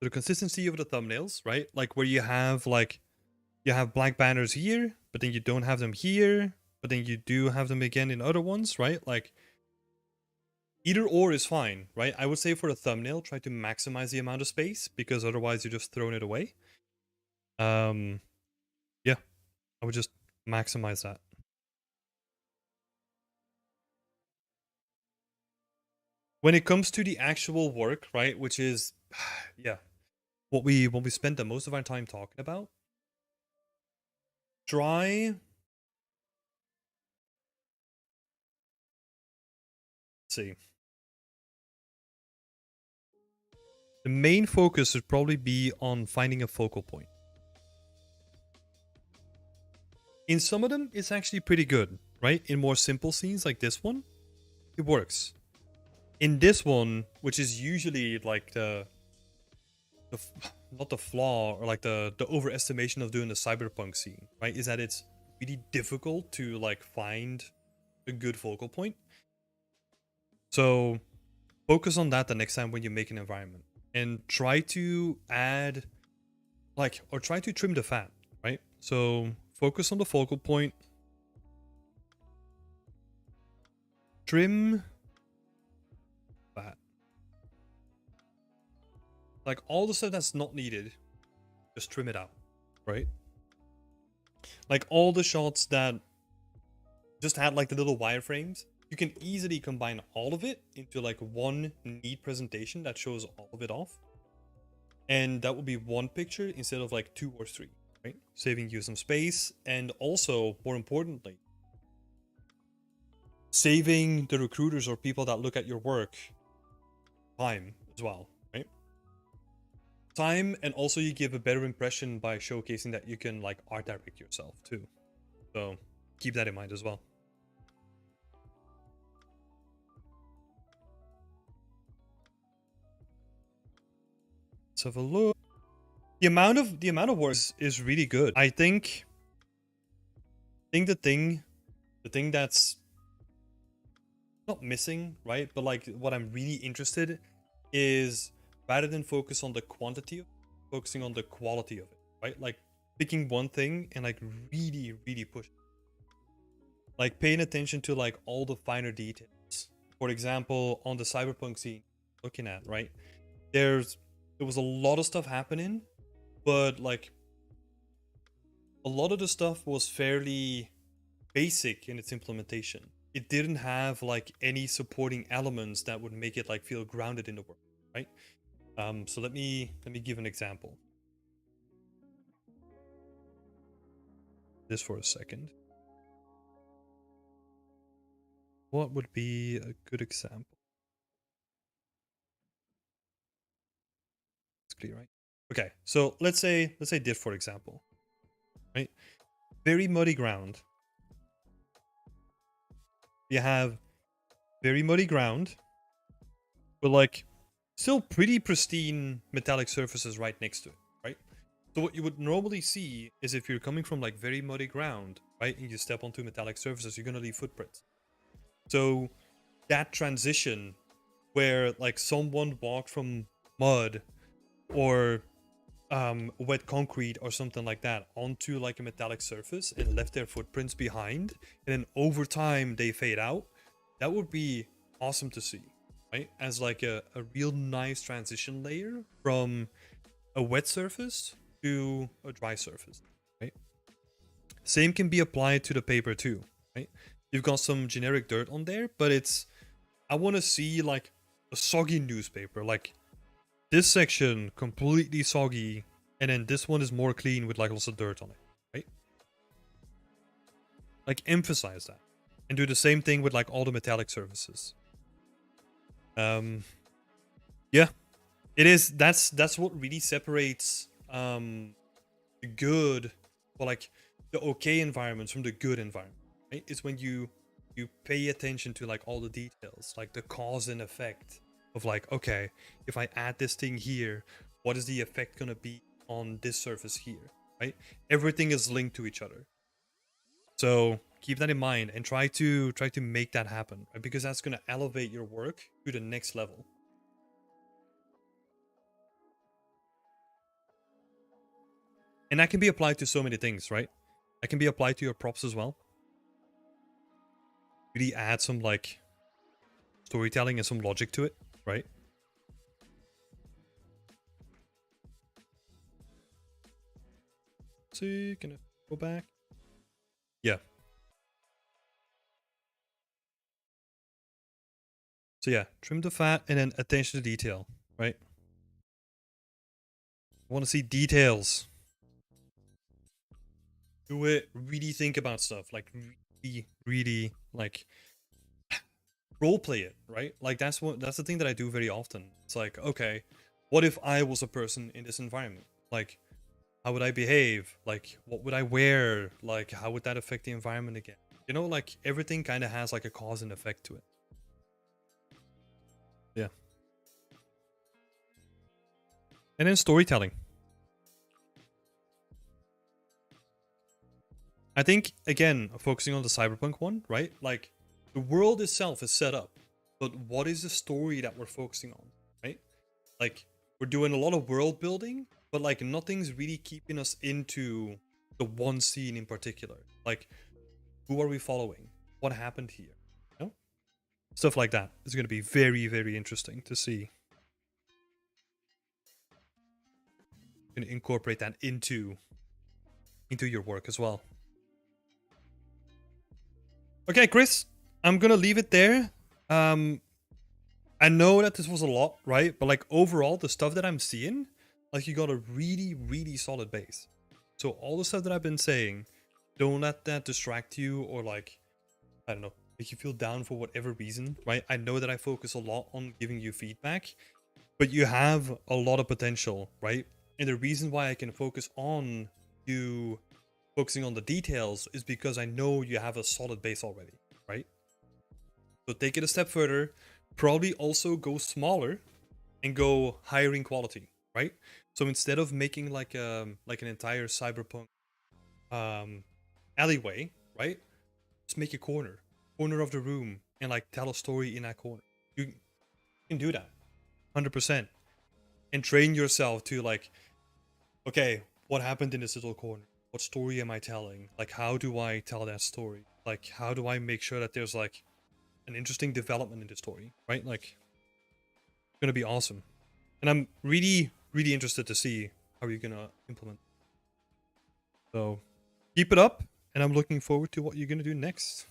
the consistency of the thumbnails, right? Like where you have black banners here, but then you don't have them here, but then you do have them again in other ones, right? Like either or is fine, right? I would say for the thumbnail, try to maximize the amount of space because otherwise you're just throwing it away. Yeah, I would just maximize that. When it comes to the actual work, right, which is yeah, what we spend the most of our time talking about, try see. The main focus would probably be on finding a focal point. In some of them, it's actually pretty good, right? In more simple scenes like this one, it works. In this one, which is usually like not the flaw or like the overestimation of doing the cyberpunk scene, right? Is that it's really difficult to like find a good focal point. So focus on that the next time when you make an environment and try to add or try to trim the fat, right? So focus on the focal point, trim fat. Like all the stuff that's not needed, just trim it out, right? Like all the shots that just had like the little wireframes, you can easily combine all of it into like one neat presentation that shows all of it off. And that would be one picture instead of like 2 or 3, right? Saving you some space and also, more importantly, saving the recruiters or people that look at your work time as well, right? Time, and also you give a better impression by showcasing that you can like art direct yourself too. So keep that in mind as well. Let's have a look. The amount of work is really good. I think the thing that's not missing, right? But like what I'm really interested is rather than focus on the quantity, focusing on the quality of it, right? Like picking one thing and like really push it. Like paying attention to like all the finer details. For example, on the cyberpunk scene, looking at, right? There was a lot of stuff happening, but like a lot of the stuff was fairly basic in its implementation. It didn't have like any supporting elements that would make it like feel grounded in the world, right? So let me give an example. This for a second. What would be a good example? It's clear, right? Okay, so let's say this for example, right? Very muddy ground. You have very muddy ground, but like still pretty pristine metallic surfaces right next to it, right? So what you would normally see is if you're coming from like very muddy ground, right, and you step onto metallic surfaces, you're gonna leave footprints. So that transition where like someone walked from mud or wet concrete or something like that onto like a metallic surface and left their footprints behind, and then over time they fade out, that would be awesome to see, right? As like a real nice transition layer from a wet surface to a dry surface, right? Same can be applied to the paper too, right? You've got some generic dirt on there, but I want to see like a soggy newspaper, like this section completely soggy, and then this one is more clean with like lots of dirt on it, right? Like emphasize that, and do the same thing with like all the metallic surfaces. Yeah, it is. That's what really separates the good, or like the okay environments from the good environment, right? It's when you pay attention to like all the details, like the cause and effect of like, okay, if I add this thing here, what is the effect gonna be on this surface here, right? Everything is linked to each other. So keep that in mind and try to make that happen, right? Because that's gonna elevate your work to the next level. And that can be applied to so many things, right? That can be applied to your props as well. Really add some like storytelling and some logic to it, right? See, can I go back? Yeah. So yeah, trim the fat and then attention to detail, right? I want to see details. Do it. Really think about stuff. Like really like role play it, right? Like that's the thing that I do very often. It's like, okay, what if I was a person in this environment? Like, how would I behave? Like, what would I wear? Like, how would that affect the environment again? You know, like everything kind of has like a cause and effect to it. Yeah. And then storytelling. I think again, focusing on the cyberpunk one, right? Like the world itself is set up, but what is the story that we're focusing on, right? Like we're doing a lot of world building, but like nothing's really keeping us into the one scene in particular. Like who are we following? What happened here? You know? Stuff like that is going to be very, very interesting to see. And incorporate that into your work as well. Okay, Chris, I'm gonna leave it there. I know that this was a lot, right? But like overall, the stuff that I'm seeing, like you got a really, really solid base. So all the stuff that I've been saying, don't let that distract you or like, I don't know, make you feel down for whatever reason, right? I know that I focus a lot on giving you feedback, but you have a lot of potential, right? And the reason why I can focus on you focusing on the details is because I know you have a solid base already, right? So take it a step further, probably also go smaller and go higher in quality, right? So instead of making like an entire cyberpunk alleyway, right? Just make a corner of the room and like tell a story in that corner. You can do that 100% and train yourself to like, okay, what happened in this little corner? What story am I telling? Like, how do I tell that story? Like, how do I make sure that there's like an interesting development in the story, right? Like, it's gonna be awesome. And I'm really, really interested to see how you're gonna implement. So, keep it up, and I'm looking forward to what you're gonna do next.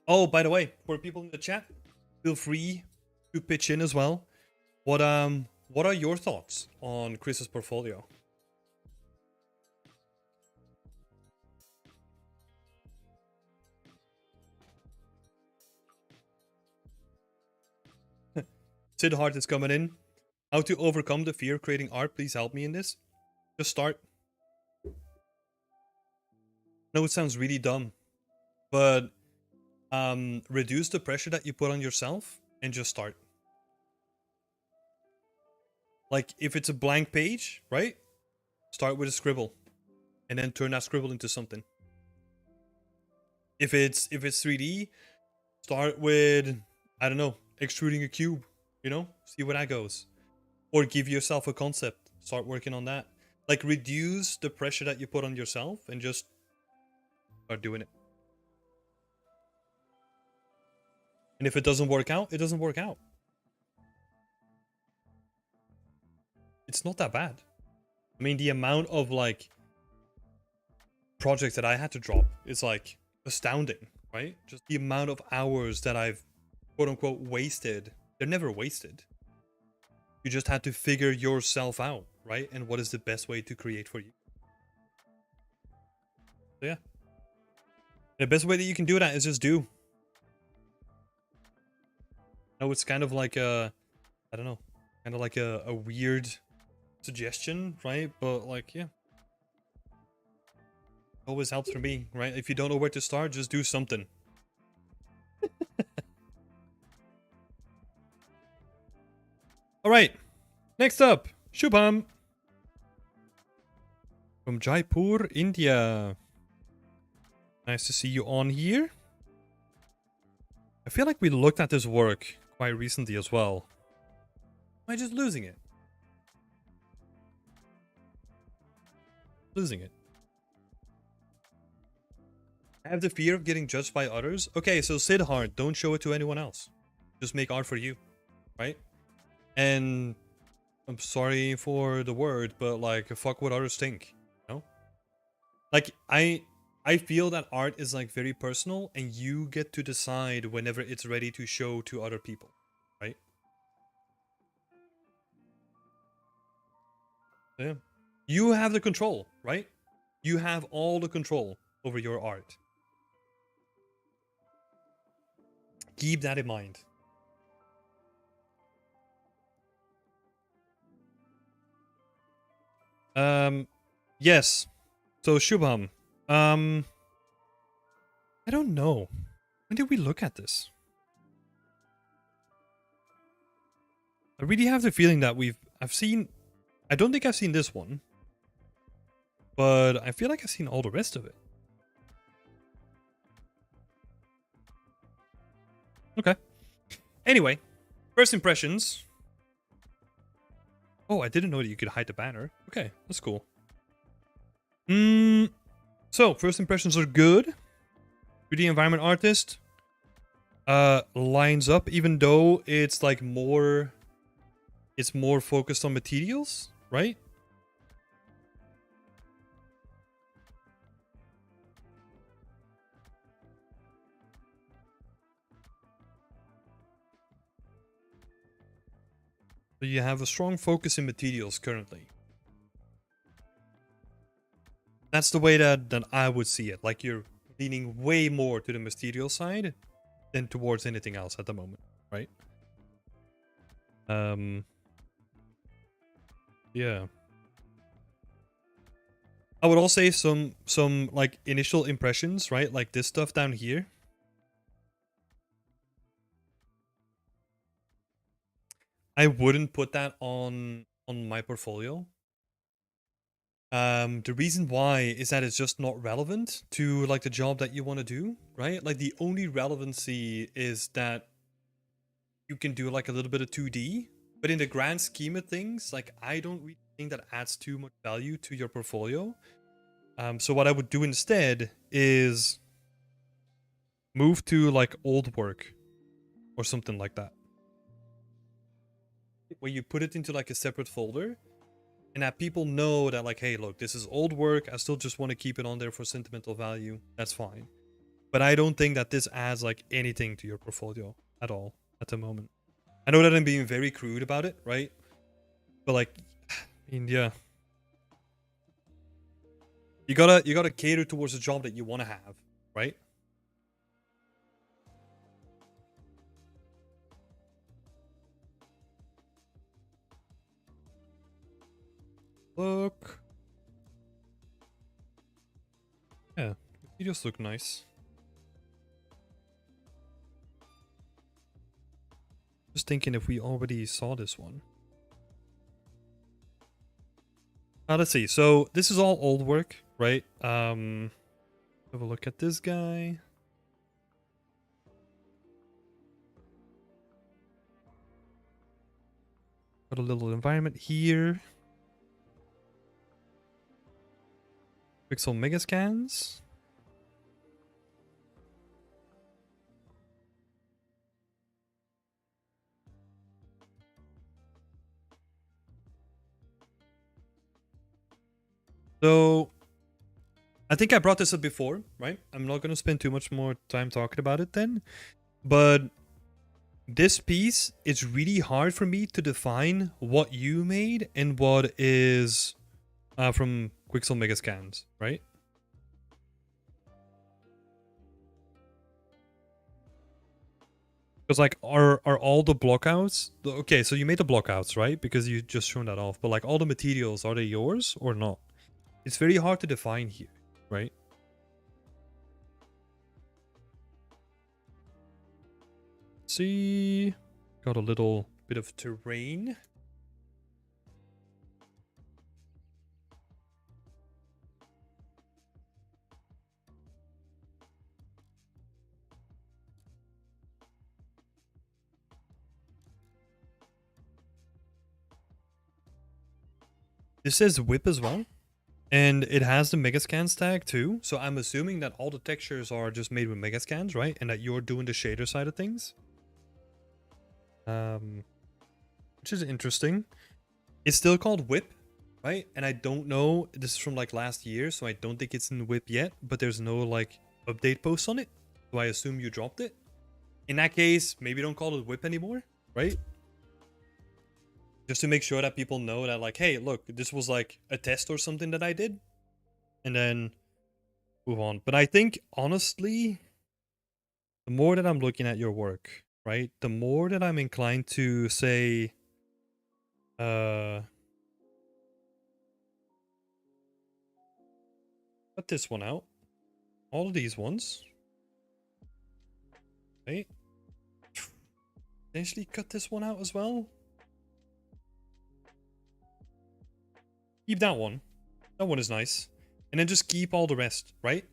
Oh, by the way, for people in the chat, feel free to pitch in as well. What are your thoughts on Chris's portfolio? Sid Hart is coming in. How to overcome the fear of creating art? Please help me in this. Just start. No, it sounds really dumb, but reduce the pressure that you put on yourself and just start. Like if it's a blank page, right? Start with a scribble and then turn that scribble into something. If it's 3D, start with, I don't know, extruding a cube, you know? See where that goes. Or give yourself a concept, start working on that. Like reduce the pressure that you put on yourself and just start doing it. And if it doesn't work out, it doesn't work out. It's not that bad. I mean, the amount of like projects that I had to drop is like astounding, right? Just the amount of hours that I've quote unquote wasted. They're never wasted. You just had to figure yourself out, right? And what is the best way to create for you. So yeah. The best way that you can do that is just do. No, it's kind of like a, I don't know, kind of like a weird suggestion, right? But like, yeah. Always helps for me, right? If you don't know where to start, just do something. All right. Next up, Shubham from Jaipur, India. Nice to see you on here. I feel like we looked at this work quite recently as well. Am I just losing it? Losing it. I have the fear of getting judged by others. Okay, so sit hard. Don't show it to anyone else. Just make art for you, right? And I'm sorry for the word, but like, fuck what others think. You know? Like, I feel that art is like very personal, and you get to decide whenever it's ready to show to other people, right? Yeah. You have the control, right? You have all the control over your art. Keep that in mind. Yes. So Shubham, I don't know. When did we look at this? I really have the feeling that I don't think I've seen this one, but I feel like I've seen all the rest of it. Okay. Anyway, first impressions. Oh, I didn't know that you could hide the banner. Okay, that's cool. So first impressions are good. 3D environment artist lines up, even though it's like more focused on materials, right? So you have a strong focus in materials currently. That's the way that I would see it. Like you're leaning way more to the material side than towards anything else at the moment, right? Yeah. I would also say some like initial impressions, right? Like this stuff down here. I wouldn't put that on my portfolio. The reason why is that it's just not relevant to like the job that you want to do, right? Like the only relevancy is that you can do like a little bit of 2D, but in the grand scheme of things, like I don't really think that adds too much value to your portfolio. So what I would do instead is move to like old work or something like that, where you put it into like a separate folder and that people know that like, hey, look, this is old work. I still just want to keep it on there for sentimental value. That's fine. But I don't think that this adds like anything to your portfolio at all at the moment. I know that I'm being very crude about it, right? But like, I mean, yeah, you gotta cater towards the job that you want to have, right? Look, yeah, you just look nice. Just thinking if we already saw this one. Let's see. So this is all old work, right? Have a look at this guy. Got a little environment here. Pixel Megascans. So I think I brought this up before, right? I'm not going to spend too much more time talking about it then. But this piece, it's really hard for me to define what you made and what is from Quixel Megascans, right? Because like, are all the blockouts okay? So you made the blockouts, right? Because you just shown that off. But like, all the materials, are they yours or not? It's very hard to define here, right? See, got a little bit of terrain. This says whip as well. And it has the Megascans tag too. So I'm assuming that all the textures are just made with Megascans, right? And that you're doing the shader side of things. Which is interesting. It's still called whip, right? And I don't know. This is from like last year, so I don't think it's in whip yet. But there's no like update post on it. So I assume you dropped it. In that case, maybe don't call it whip anymore, right? Just to make sure that people know that like, hey, look, this was like a test or something that I did. And then move on. But I think, honestly, the more that I'm looking at your work, right, the more that I'm inclined to say, cut this one out. All of these ones. Right? Potentially cut this one out as well. Keep that one. That one is nice. And then just keep all the rest, right?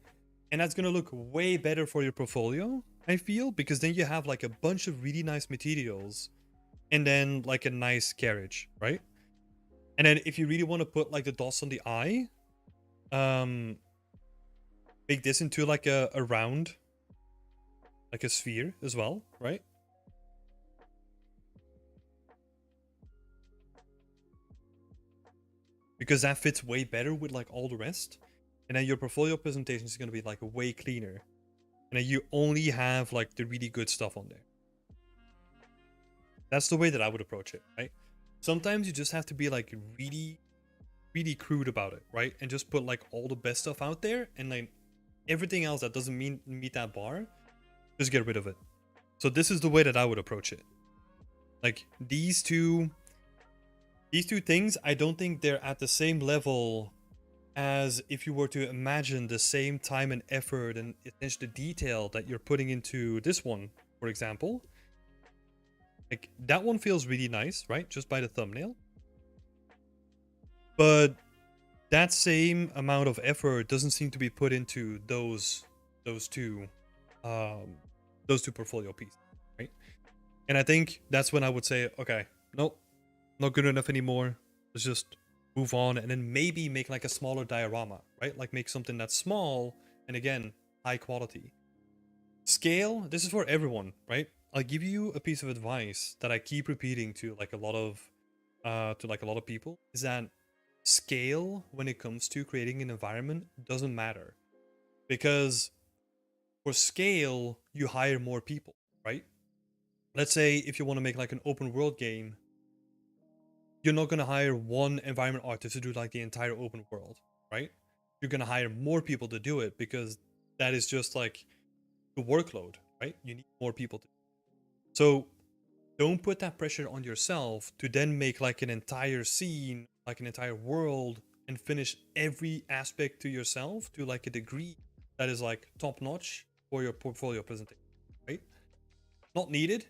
And that's going to look way better for your portfolio, I feel, because then you have like a bunch of really nice materials and then like a nice carriage, right? And then if you really want to put like the dots on the eye, make this into like a round, like a sphere as well, right? Because that fits way better with like all the rest. And then your portfolio presentation is going to be like way cleaner. And then you only have like the really good stuff on there. That's the way that I would approach it, right? Sometimes you just have to be like really, really crude about it, right? And just put like all the best stuff out there, and like everything else that doesn't meet that bar, just get rid of it. So this is the way that I would approach it. Like these two things, I don't think they're at the same level as if you were to imagine the same time and effort and attention to detail that you're putting into this one, for example. Like that one feels really nice, right? Just by the thumbnail. But that same amount of effort doesn't seem to be put into those two portfolio pieces, right? And I think that's when I would say, okay, nope, not good enough anymore. Let's just move on, and then maybe make like a smaller diorama, right? Like make something that's small and again high quality. Scale, this is for everyone, right? I'll give you a piece of advice that I keep repeating to like a lot of people, is that scale when it comes to creating an environment doesn't matter. Because for scale, you hire more people, right? Let's say if you want to make like an open world game, you're not going to hire one environment artist to do like the entire open world, right? You're going to hire more people to do it because that is just like the workload, right? You need more people to. So don't put that pressure on yourself to then make like an entire scene, like an entire world, and finish every aspect to yourself to like a degree that is like top notch for your portfolio presentation, right? Not needed.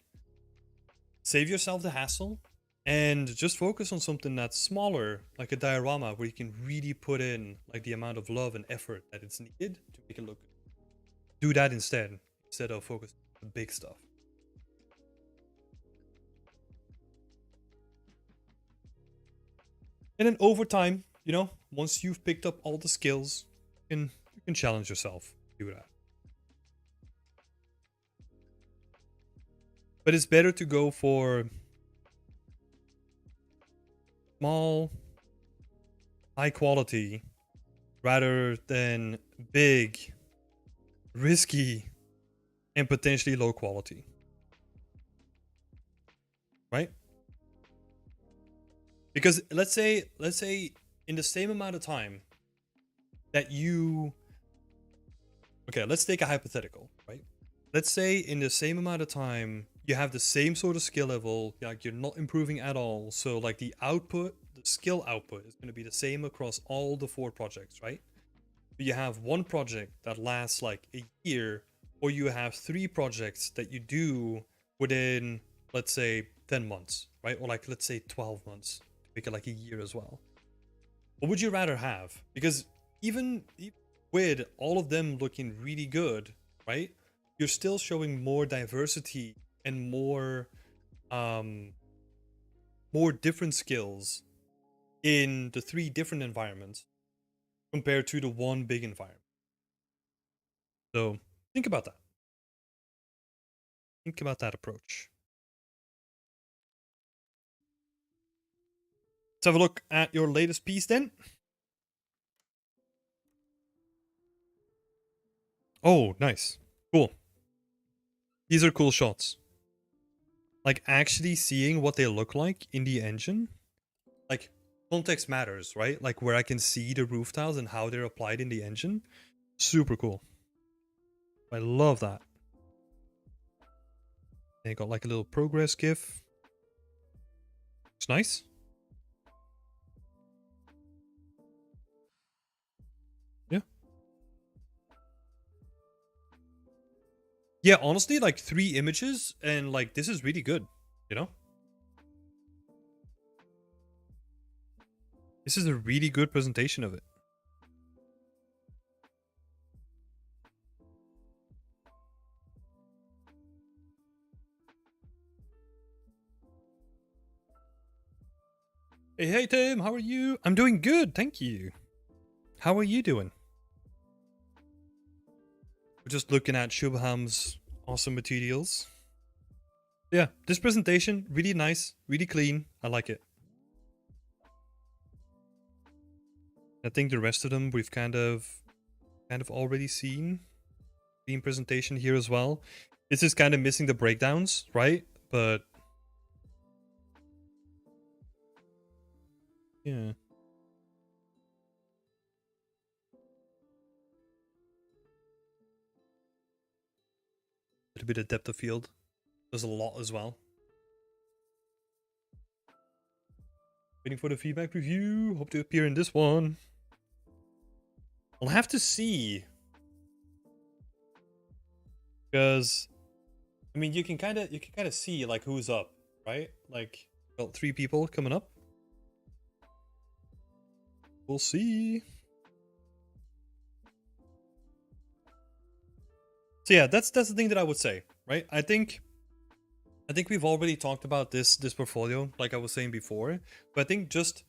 Save yourself the hassle and just focus on something that's smaller, like a diorama, where you can really put in like the amount of love and effort that it's needed to make it look good. Do that instead of focusing on the big stuff. And then over time, you know, once you've picked up all the skills, you can challenge yourself. Do that. But it's better to go for small, high quality, rather than big, risky, and potentially low quality. Right? Because let's say in the same amount of time that you, okay, let's take a hypothetical, right? Let's say in the same amount of time you have the same sort of skill level, like you're not improving at all. So like the output, the skill output is going to be the same across all the 4 projects, right? But you have one project that lasts like a year, or you have 3 projects that you do within, let's say, 10 months, right? Or like, let's say 12 months, to make it like a year as well. What would you rather have? Because even with all of them looking really good, right? You're still showing more diversity and more different skills in the 3 different environments compared to the one big environment. So think about that. Think about that approach. Let's have a look at your latest piece then. Oh, nice. Cool. These are cool shots. Like actually seeing what they look like in the engine. Like context matters, right? Like where I can see the roof tiles and how they're applied in the engine. Super cool. I love that. They got like a little progress GIF. It's nice. Yeah. Yeah, honestly, like 3 images and like this is really good, you know? This is a really good presentation of it. Hey Tim, how are you? I'm doing good, thank you. How are you doing? We're just looking at Shubham's awesome materials. Yeah, this presentation, really nice, really clean. I like it. I think the rest of them we've kind of already seen. Clean presentation here as well. This is kind of missing the breakdowns, right? But yeah. A little bit of depth of field. There's a lot as well. Waiting for the feedback review. Hope to appear in this one. I'll have to see. Because I mean you can kinda see like who's up, right? Like got 3 people coming up. We'll see. So yeah, that's the thing that I would say, right? I think we've already talked about this portfolio, like I was saying before. But I think just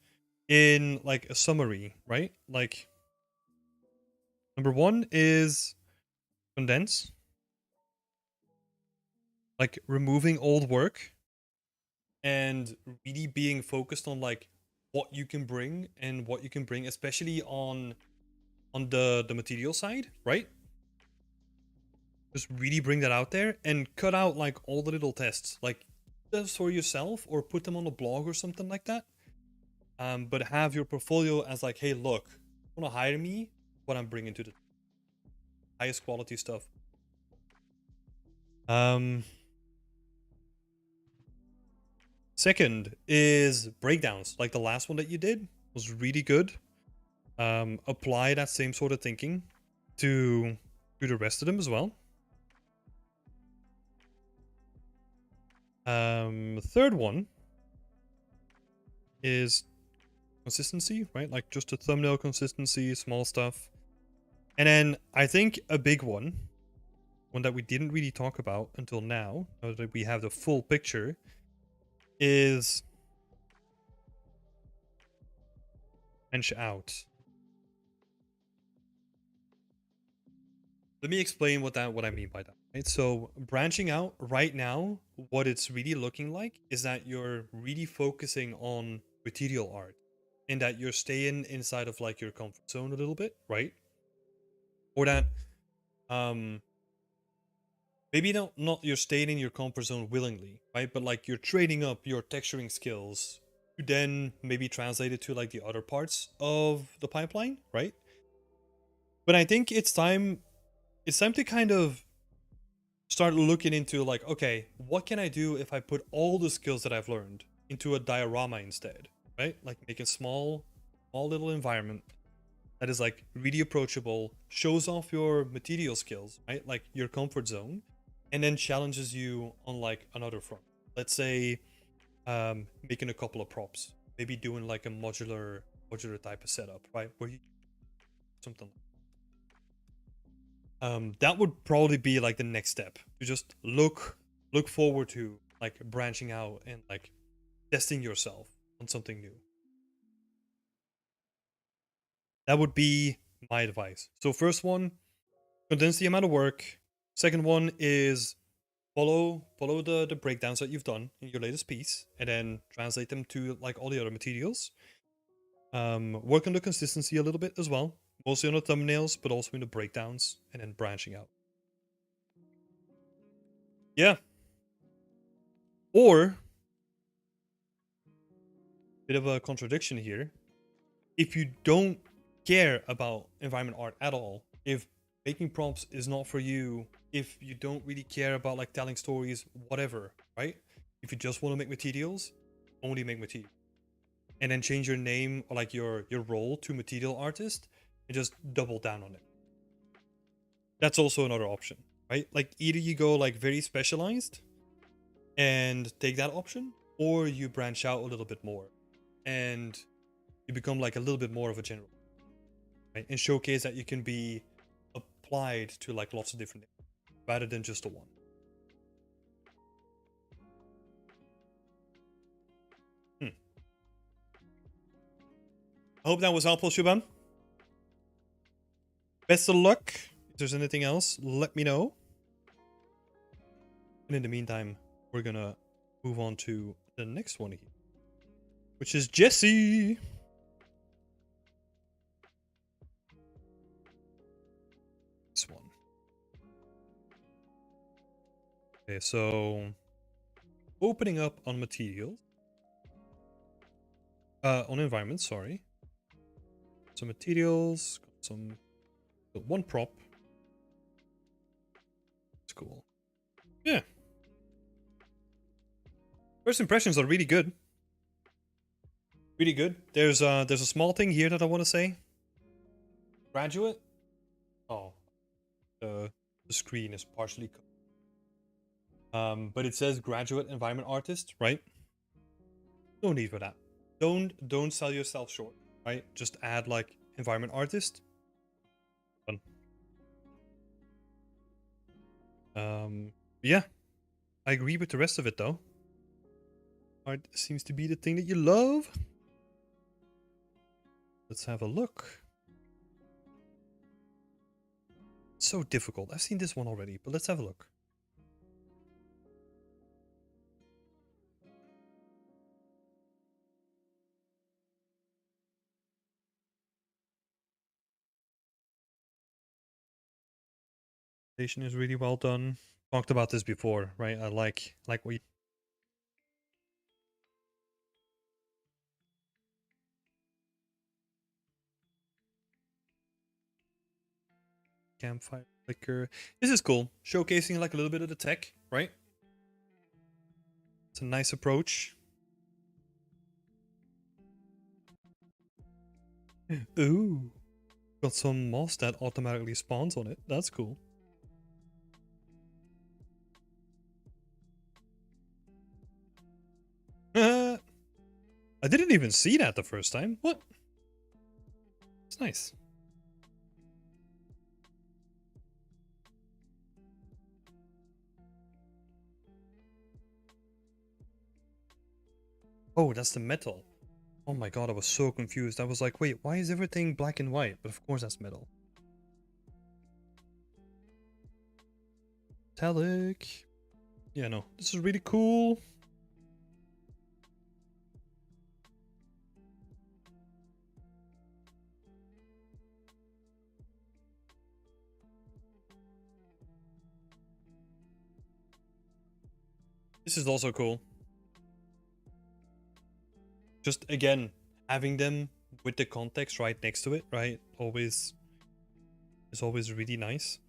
in like a summary, right? Like number 1 is condense. Like removing old work and really being focused on like what you can bring and what you can bring, especially on the material side, right? Just really bring that out there and cut out like all the little tests, like just for yourself or put them on a blog or something like that. But have your portfolio as like, hey, look, want to hire me? What I'm bringing to the highest quality stuff. Second is breakdowns, like the last one that you did was really good. Apply that same sort of thinking to the rest of them as well. Third one is consistency, right? Like just a thumbnail consistency, small stuff. And then I think a big one that we didn't really talk about until now that we have the full picture, is branch out. Let me explain what I mean by that. Right? So branching out right now, what it's really looking like is that you're really focusing on material art and that you're staying inside of like your comfort zone a little bit, right? Or that maybe not you're staying in your comfort zone willingly, right? But like you're trading up your texturing skills to then maybe translate it to like the other parts of the pipeline, right? But I think it's time to kind of start looking into like, okay, what can I do if I put all the skills that I've learned into a diorama instead, right? Like make a small little environment that is like really approachable, shows off your material skills, right? Like your comfort zone, and then challenges you on like another front. Let's say making a couple of props, maybe doing like a modular type of setup, right? Where you something that would probably be like the next step, to just look forward to like branching out and like testing yourself on something new. That would be my advice. So first one, condense the amount of work. Second one is follow the breakdowns that you've done in your latest piece, and then translate them to like all the other materials. Work on the consistency a little bit as well, mostly on the thumbnails, but also in the breakdowns, and then branching out. Yeah. Or, bit of a contradiction here, if you don't care about environment art at all, if making prompts is not for you, if you don't really care about like telling stories, whatever, right? If you just want to make materials, only make materials. And then change your name or like your role to material artist and just double down on it. That's also another option, right? Like either you go like very specialized and take that option, or you branch out a little bit more and you become like a little bit more of a general, right? And showcase that you can be applied to like lots of different things rather than just the one. I hope that was helpful, Shubham. Best of luck. If there's anything else, let me know. And in the meantime, we're gonna move on to the next one here, which is Jesse. This one. Okay, so opening up on materials. On environment, sorry. Some materials, some one prop. It's cool. Yeah. First impressions are really good. Really good. There's a small thing here that I want to say. Graduate. Oh, the screen is partially. But it says graduate environment artist, right? No need for that. Don't sell yourself short, right? Just add like environment artist. Done. Yeah, I agree with the rest of it though. Art seems to be the thing that you love. Let's have a look. It's so difficult. I've seen this one already, but let's have a look. Station is really well done. Talked about this before, right? I like we campfire flicker. This is cool. Showcasing like a little bit of the tech, right? It's a nice approach. Ooh. Got some moss that automatically spawns on it. That's cool. I didn't even see that the first time. What? It's nice. Oh, that's the metal. Oh my god, I was so confused. I was like, wait, why is everything black and white? But of course that's metal. Metallic. Yeah, no, this is really cool. This is also cool. Just again, having them with the context right next to it, right? Always is always really nice.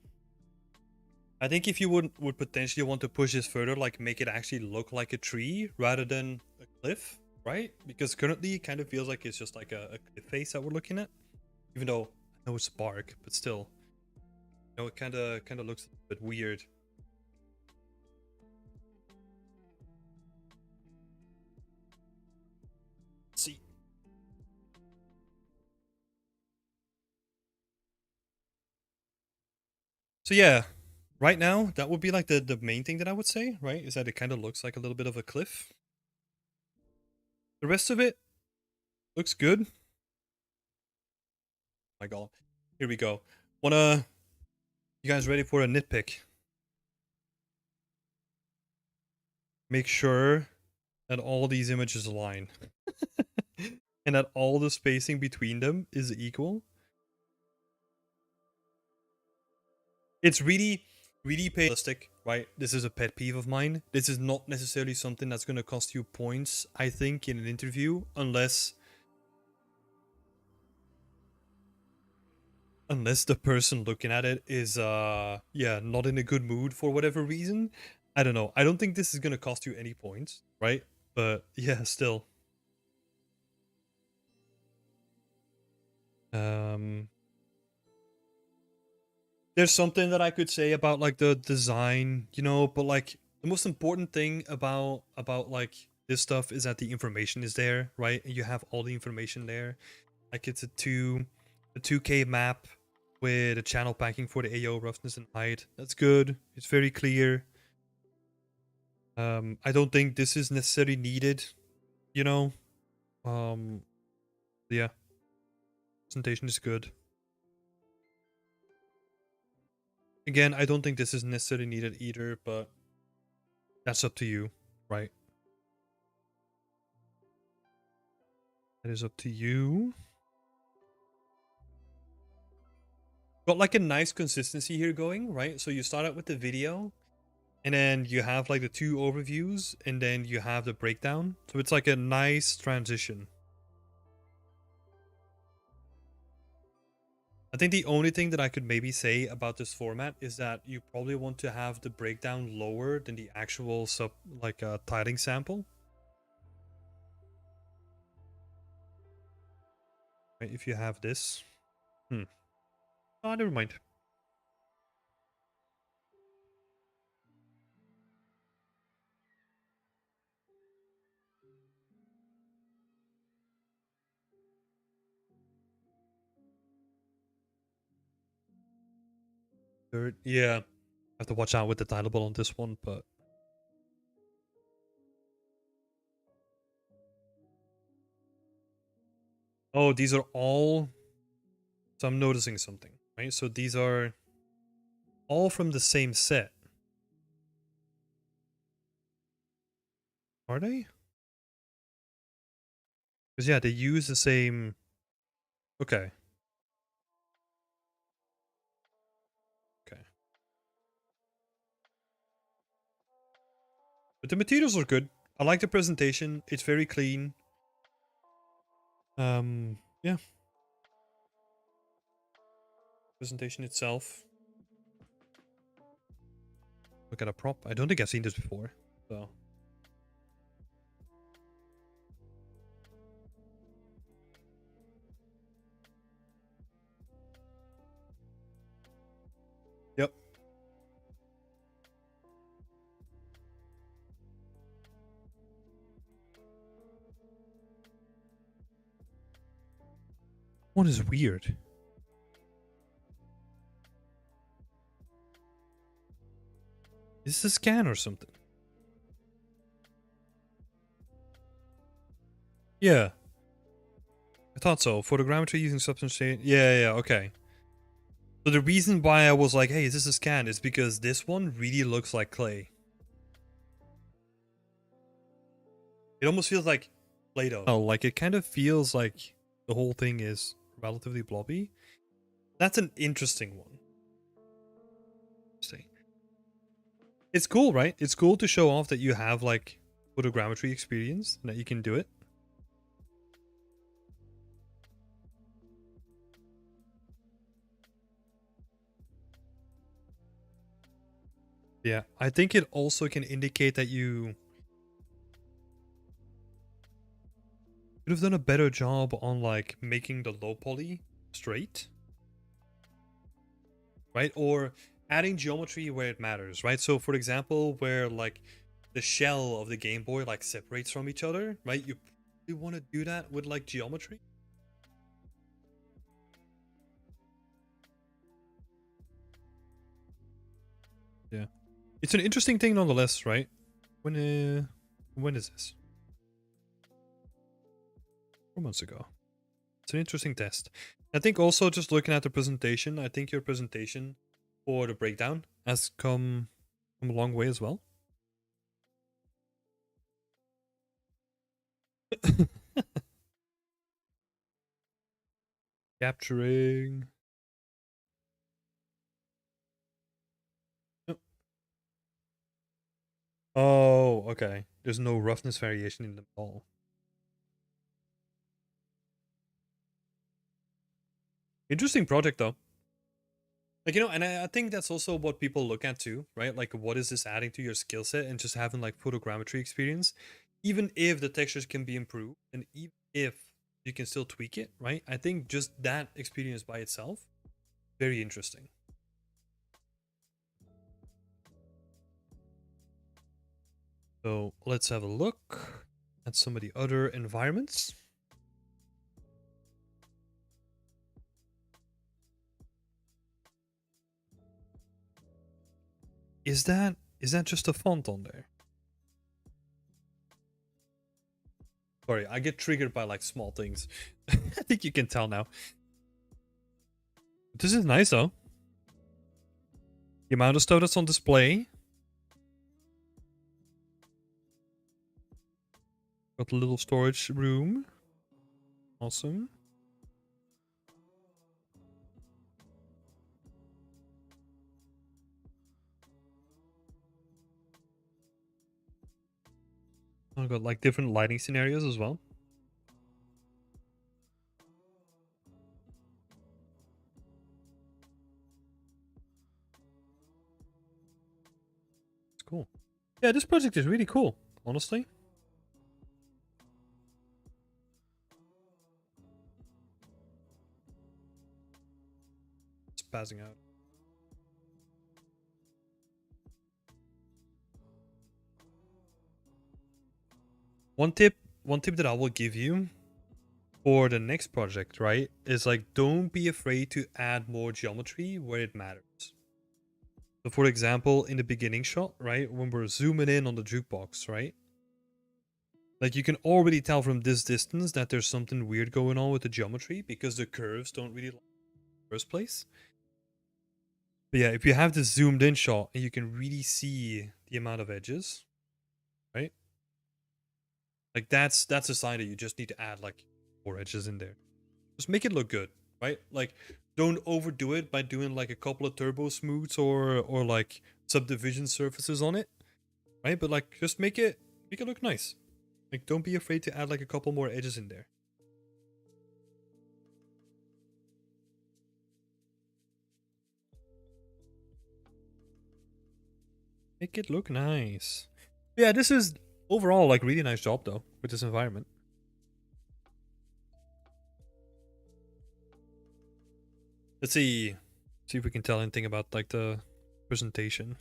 I think if you would potentially want to push this further, like make it actually look like a tree rather than a cliff, right? Because currently it kind of feels like it's just like a cliff face that we're looking at. Even though I know it's bark, but still. You know, it kinda looks a bit weird. Let's see. So yeah, right now that would be like the main thing that I would say, right? Is that it kind of looks like a little bit of a cliff. The rest of it looks good. my god. Here we go. You guys ready for a nitpick? Make sure that all these images align. And that all the spacing between them is equal. It's really realistic, right? This is a pet peeve of mine. This is not necessarily something that's going to cost you points, I think, in an interview, unless the person looking at it is yeah, not in a good mood for whatever reason. I don't know. I don't think this is going to cost you any points, right? But yeah, still. There's something that I could say about like the design, you know, but like the most important thing about like this stuff is that the information is there, right? You have all the information there. Like it's a 2K map with a channel packing for the AO roughness and height. That's good. It's very clear. I don't think this is necessarily needed, you know. Yeah. Presentation is good. Again, I don't think this is necessarily needed either, but that's up to you, right? That is up to you. Got like a nice consistency here going, right? So you start out with the video, and then you have like the two overviews, and then you have the breakdown. So it's like a nice transition. I think the only thing that I could maybe say about this format is that you probably want to have the breakdown lower than the actual tiling sample. Right, if you have this. Oh, never mind. Third, yeah. I have to watch out with the tileable on this one, but oh, these are all. So I'm noticing something, right? So these are all from the same set. Are they? Because yeah, they use the same. Okay. Okay. But the materials are good. I like the presentation. It's very clean. Yeah. Presentation itself. Look at a prop. I don't think I've seen this before. So. Yep. What is weird? Is this a scan or something? Yeah. I thought so. Photogrammetry using substance change. Yeah, okay. So the reason why I was like, hey, is this a scan? Is because this one really looks like clay. It almost feels like Play-Doh. Oh, like it kind of feels like the whole thing is relatively blobby. That's an interesting one. See. It's cool, right? It's cool to show off that you have like photogrammetry experience and that you can do it. Yeah, I think it also can indicate that you could have done a better job on like making the low poly straight, right? Or adding geometry where it matters, right? So for example, where like the shell of the Game Boy like separates from each other, right? You probably want to do that with like geometry. Yeah, it's an interesting thing nonetheless, right? When is this? 4 months ago. It's an interesting test. I think also just looking at the presentation, I think your presentation for the breakdown has come a long way as well. Capturing. Yep. Oh, okay. There's no roughness variation in them at all. Interesting project though. Like, you know, and I think that's also what people look at too, right? Like, what is this adding to your skill set, and just having like photogrammetry experience, even if the textures can be improved and even if you can still tweak it, right? I think just that experience by itself, very interesting. So let's have a look at some of the other environments. Is that just a font on there? Sorry, I get triggered by like small things. I think you can tell now. This is nice though. The amount of stuff that's on display. Got a little storage room. Awesome. I've got like different lighting scenarios as well. It's cool. Yeah, this project is really cool, honestly. It's passing out. One tip that I will give you for the next project, right, is like don't be afraid to add more geometry where it matters. So for example, in the beginning shot, right, when we're zooming in on the jukebox, right? Like you can already tell from this distance that there's something weird going on with the geometry because the curves don't really like in the first place. But yeah, if you have this zoomed in shot and you can really see the amount of edges, right? Like that's a sign that you just need to add like more edges in there. Just make it look good, right? Like don't overdo it by doing like a couple of turbo smooths or like subdivision surfaces on it, right? But like just make it look nice. Like don't be afraid to add like a couple more edges in there. Make it look nice. Yeah, this is overall like really nice job though with this environment. Let's see if we can tell anything about like the presentation.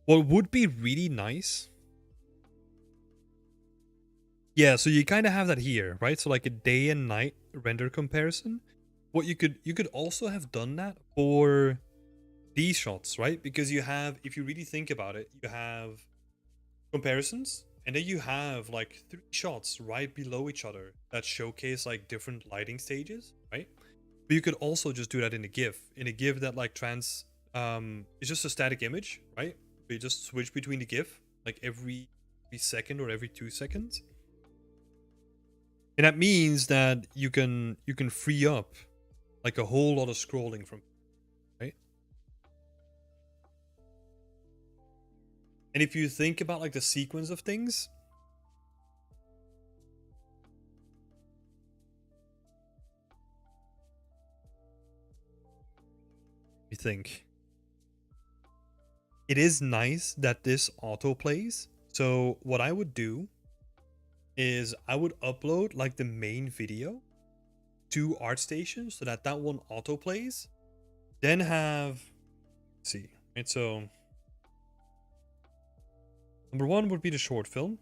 What would be really nice. Yeah, so you kind of have that here, right? So like a day and night render comparison. What you could also have done that for these shots, right? Because you have, if you really think about it, you have comparisons, and then you have like 3 shots right below each other that showcase like different lighting stages, right? But you could also just do that in a GIF. In a GIF that like it's just a static image, right? But you just switch between the GIF like every second or every 2 seconds. And that means that you can free up like a whole lot of scrolling from, right? And if you think about like the sequence of things, you think it is nice that this auto plays. So what I would do is I would upload like the main video to ArtStation so that one auto plays. Then have, let's see, right? So number 1 would be the short film,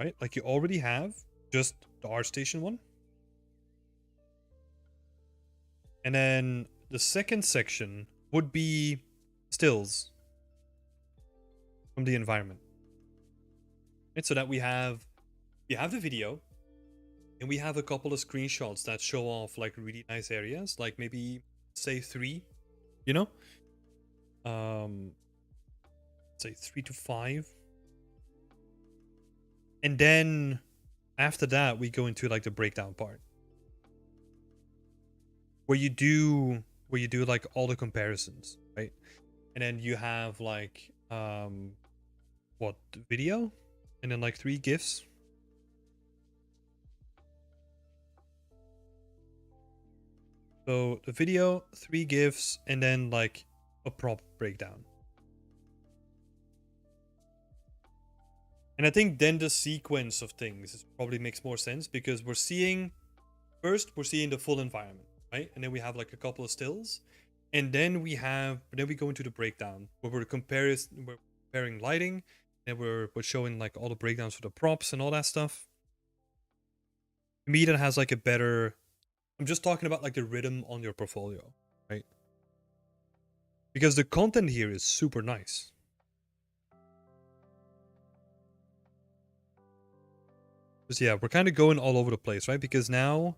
right? Like you already have just the ArtStation one. And then the second section would be stills from the environment. Right? So that we have the video, And we have a couple of screenshots that show off like really nice areas, like maybe say 3, you know? Say 3 to 5. And then after that, we go into like the breakdown part. Where you do like all the comparisons, right? And then you have like what, video? And then like 3 GIFs. So the video, 3 GIFs, and then like a prop breakdown. And I think then the sequence of things probably makes more sense, because we're seeing the full environment, right? And then we have like a couple of stills, and then we go into the breakdown where we're comparing lighting, and we're showing like all the breakdowns for the props and all that stuff. To me, that has like a better. I'm just talking about like the rhythm on your portfolio, right? Because the content here is super nice. Because yeah, we're kind of going all over the place, right? Because now,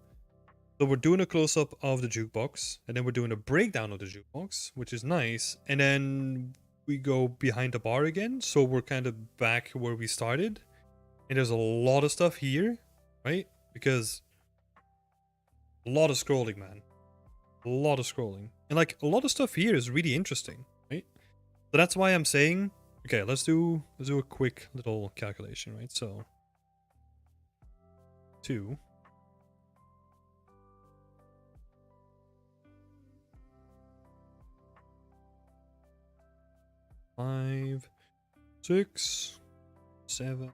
so we're doing a close-up of the jukebox, and then we're doing a breakdown of the jukebox, which is nice. And then we go behind the bar again, so we're kind of back where we started. And there's a lot of stuff here, right? Because a lot of scrolling, man. A lot of scrolling. And like a lot of stuff here is really interesting, right? So that's why I'm saying, okay, let's do a quick little calculation, right? So 2 5 6 7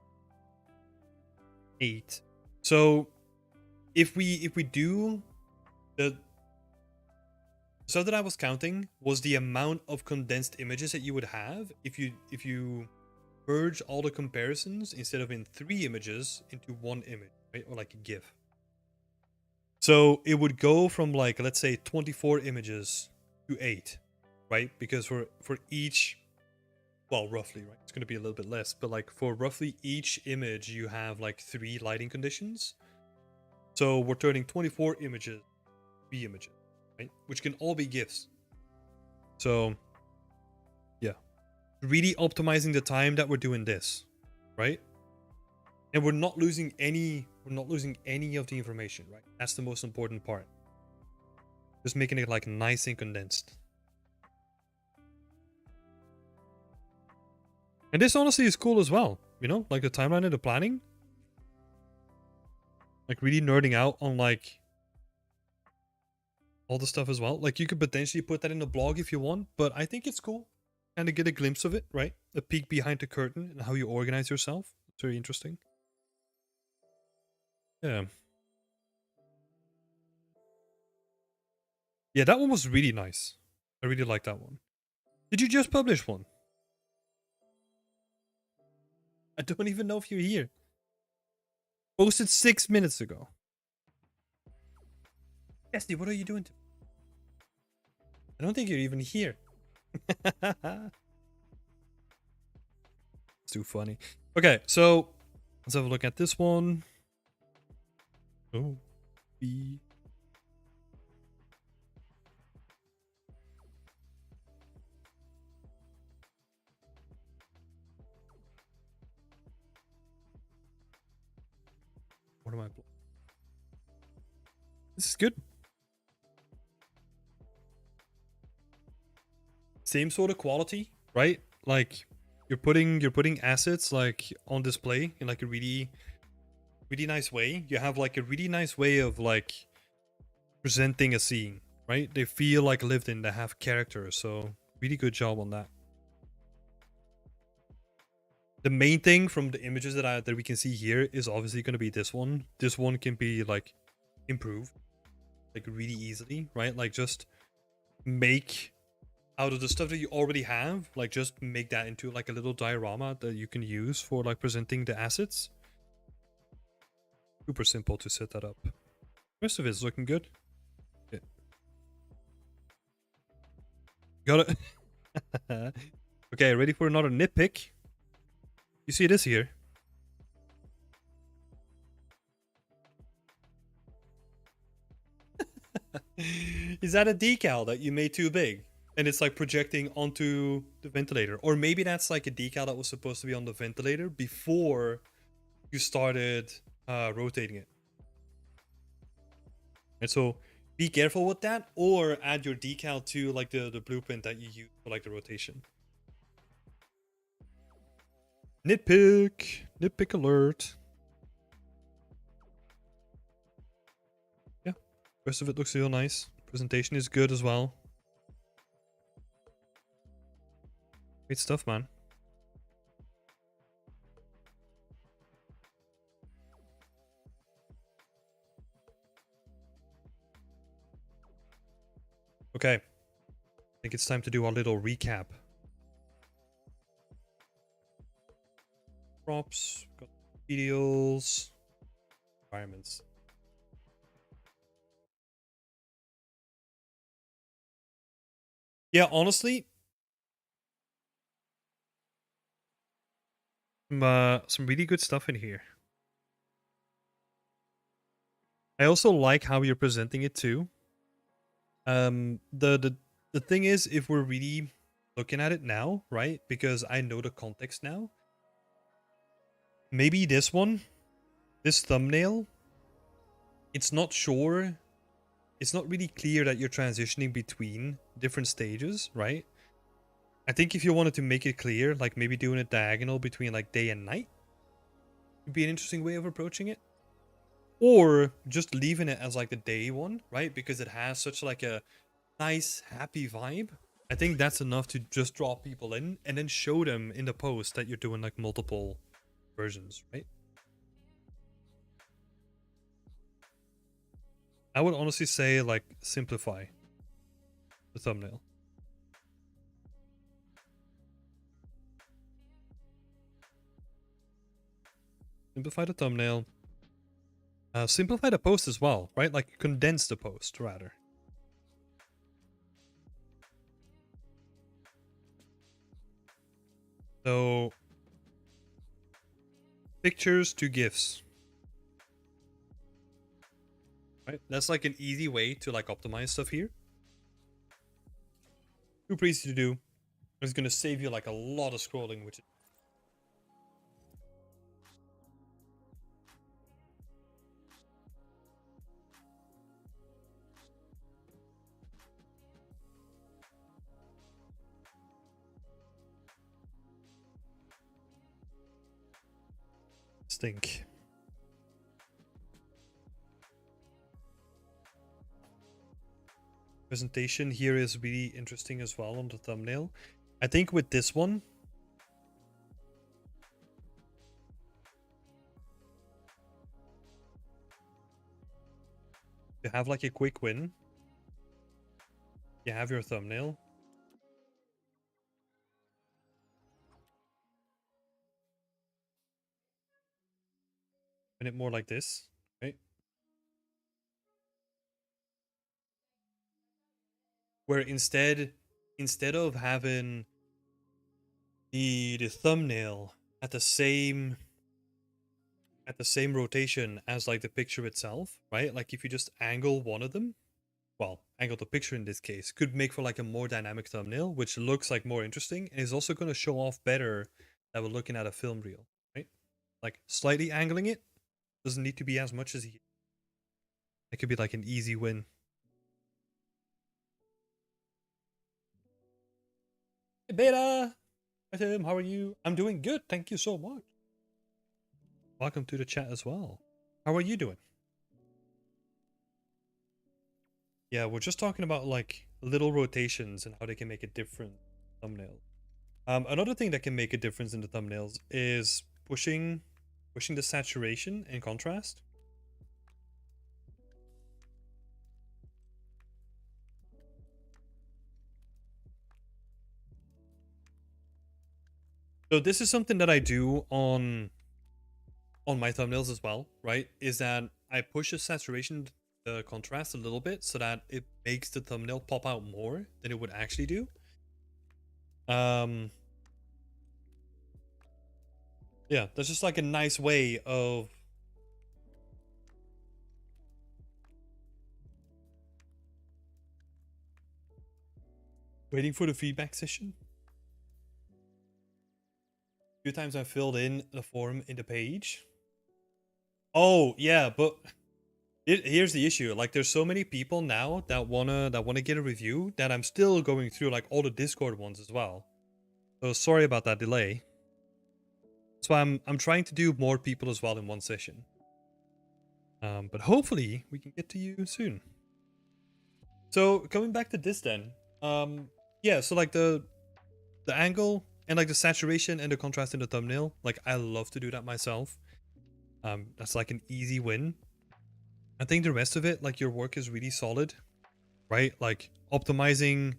8. So if we do the stuff that I was counting was the amount of condensed images that you would have if you merge all the comparisons instead of in 3 images into 1 image, right? Or like a GIF. So it would go from like, let's say 24 images to 8, right? Because for each, well, roughly, right? It's going to be a little bit less, but like for roughly each image, you have like 3 lighting conditions. So we're turning 24 images, 3 images, right? Which can all be GIFs. So yeah, really optimizing the time that we're doing this, right? And we're not losing any of the information, right? That's the most important part. Just making it like nice and condensed. And this honestly is cool as well, you know, like the timeline and the planning. Like really nerding out on like all the stuff as well. Like you could potentially put that in the blog if you want, but I think it's cool. Kind of get a glimpse of it, right? A peek behind the curtain and how you organize yourself. It's very interesting. Yeah. Yeah, that one was really nice. I really like that one. Did you just publish one? I don't even know if you're here. Posted 6 minutes ago. Esty, what are you doing? I don't think you're even here. It's too funny. Okay, so let's have a look at this one. Oh, B. What am I? This is good. Same sort of quality, right? Like you're putting assets like on display in like a really nice way. You have like a really nice way of like presenting a scene, right? They feel like lived in, they have character, so really good job on that. The main thing from the images that we can see here is obviously going to be this one. This one can be like improved like really easily, right? Like just make out of the stuff that you already have, like just make that into like a little diorama that you can use for like presenting the assets. Super simple to set that up. The rest of it is looking good. Yeah. Got it. Okay, ready for another nitpick? You see this here? Is that a decal that you made too big? And it's like projecting onto the ventilator? Or maybe that's like a decal that was supposed to be on the ventilator before you started rotating it. And so be careful with that, or add your decal to like the blueprint that you use for like the rotation. Nitpick alert. Yeah, rest of it looks real nice. Presentation is good as well. Great stuff, man. Okay, I think it's time to do our little recap. Props, got videos, environments. Yeah, honestly, some really good stuff in here. I also like how you're presenting it too. The thing is, if we're really looking at it now, right? Because I know the context now. Maybe this one, this thumbnail, it's not sure. It's not really clear that you're transitioning between different stages, right? I think if you wanted to make it clear, like maybe doing a diagonal between like day and night would be an interesting way of approaching it. Or just leaving it as like the day one, right? Because it has such like a nice, happy vibe. I think that's enough to just draw people in and then show them in the post that you're doing like multiple versions, right? I would honestly say like simplify the thumbnail. Simplify the thumbnail. Simplify the post as well, right? Like condense the post rather. So pictures to GIFs. Right? That's like an easy way to like optimize stuff here. Super easy to do. It's gonna save you like a lot of scrolling, which is stink. Presentation here is really interesting as well on the thumbnail. I think with this one, you have like a quick win. You have your thumbnail. And it more like this, right? Where instead of having the thumbnail at the same rotation as like the picture itself, right? Like if you just angle one of them, well, angle the picture in this case, could make for like a more dynamic thumbnail, which looks like more interesting and is also going to show off better that we're looking at a film reel, right? Like slightly angling it doesn't need to be as much as he. It could be like an easy win. Hey, Beta! Hi Tim, how are you? I'm doing good, thank you so much. Welcome to the chat as well. How are you doing? Yeah, we're just talking about like little rotations and how they can make a different thumbnail. Another thing that can make a difference in the thumbnails is pushing the saturation and contrast. So this is something that I do on my thumbnails as well, right? Is that I push the saturation, the contrast a little bit so that it makes the thumbnail pop out more than it would actually do. Yeah, that's just like a nice way Waiting for the feedback session. A few times I filled in the form in the page. Oh yeah, but here's the issue. Like, there's so many people now that wanna get a review that I'm still going through like all the Discord ones as well. So sorry about that delay. That's why I'm trying to do more people as well in one session. But hopefully we can get to you soon. So coming back to this then, yeah. So like the angle and like the saturation and the contrast in the thumbnail, like I love to do that myself. That's like an easy win. I think the rest of it, like your work is really solid, right? Like optimizing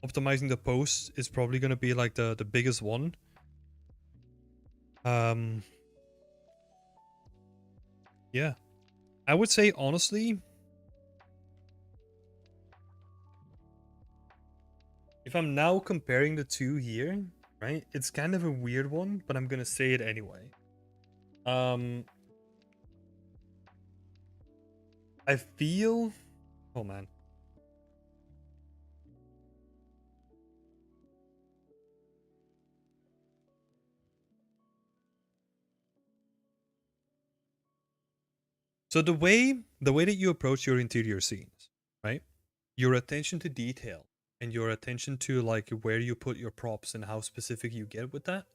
the posts is probably gonna be like the biggest one. Yeah, I would say honestly, if I'm now comparing the two here, right? It's kind of a weird one, but I'm gonna say it anyway. I feel, oh man. So the way that you approach your interior scenes, right? Your attention to detail and your attention to like where you put your props and how specific you get with that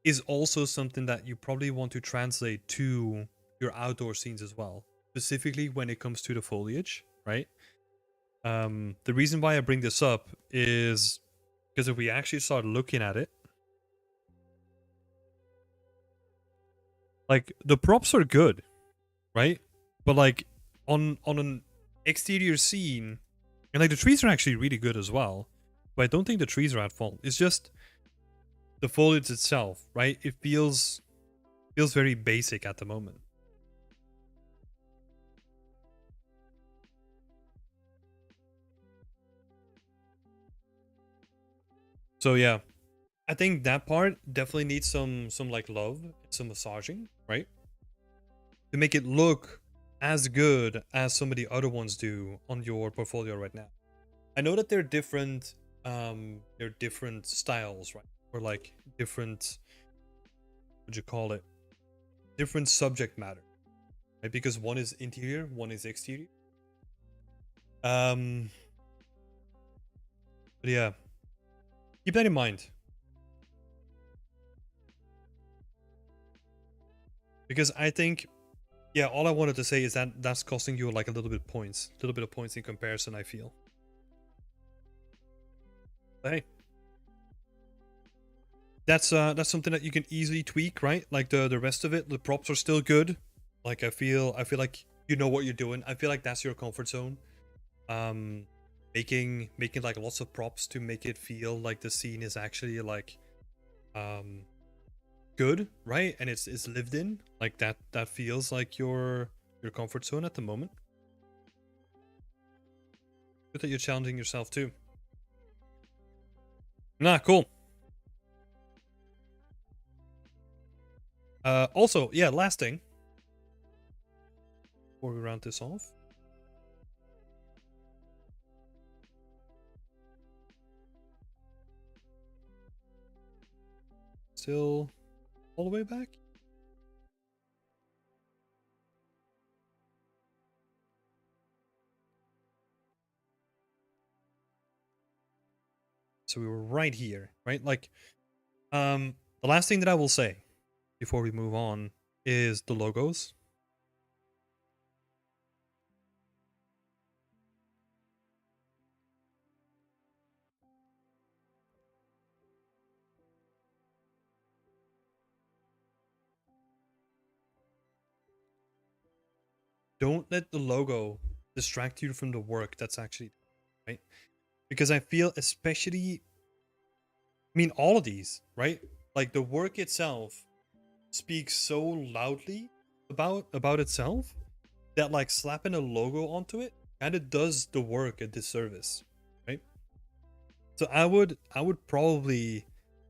is also something that you probably want to translate to your outdoor scenes as well, specifically when it comes to the foliage, right? The reason why I bring this up is because if we actually start looking at it, like the props are good, right? But like on an exterior scene, and like the trees are actually really good as well. But I don't think the trees are at fault. It's just the foliage itself, right? It feels very basic at the moment. So yeah, I think that part definitely needs some like love, some massaging, right? To make it look as good as some of the other ones do on your portfolio right now. I know that they're different styles, right? Or like different, what you call it? Different subject matter, right? Because one is interior, one is exterior. Um, but yeah, keep that in mind. Because I think, yeah, all I wanted to say is that that's costing you like a little bit of points in comparison, I feel. But hey, that's something that you can easily tweak, right? Like the rest of it, the props are still good. Like I feel like you know what you're doing. I feel like that's your comfort zone. Um, making like lots of props to make it feel like the scene is actually like um good, right? And it's lived in. Like that feels like your comfort zone at the moment. Good that you're challenging yourself too. Nah, cool. Also, yeah, last thing before we round this off. Still all the way back. So we were right here, right? Like, the last thing that I will say before we move on is the logos. Don't let the logo distract you from the work that's actually right. Because I feel, especially, I mean, all of these, right? Like the work itself speaks so loudly about itself that like slapping a logo onto it kind of does the work a disservice, right? So I would probably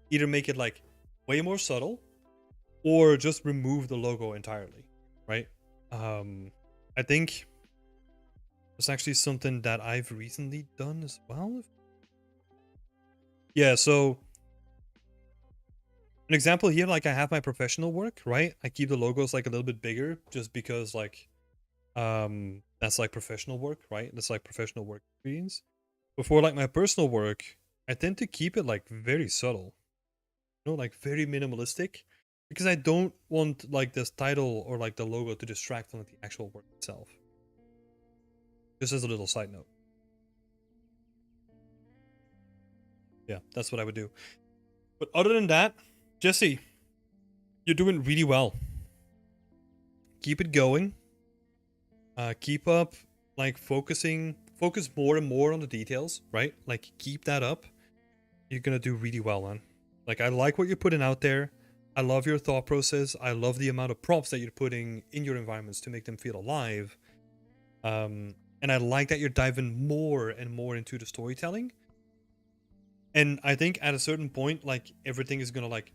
either make it like way more subtle or just remove the logo entirely, right? I think it's actually something that I've recently done as well. Yeah, so an example here, like I have my professional work, right? I keep the logos like a little bit bigger just because like that's like professional work, right? That's like professional work experience. Before like my personal work, I tend to keep it like very subtle, like very minimalistic, because I don't want like this title or like the logo to distract from the actual work itself. Just as a little side note. Yeah, that's what I would do. But other than that, Jesse, you're doing really well. Keep it going. Keep up, like focus more and more on the details, right? Like keep that up. You're gonna do really well, man. Like I like what you're putting out there. I love your thought process. I love the amount of props that you're putting in your environments to make them feel alive. And I like that you're diving more and more into the storytelling. And I think at a certain point, like everything is gonna like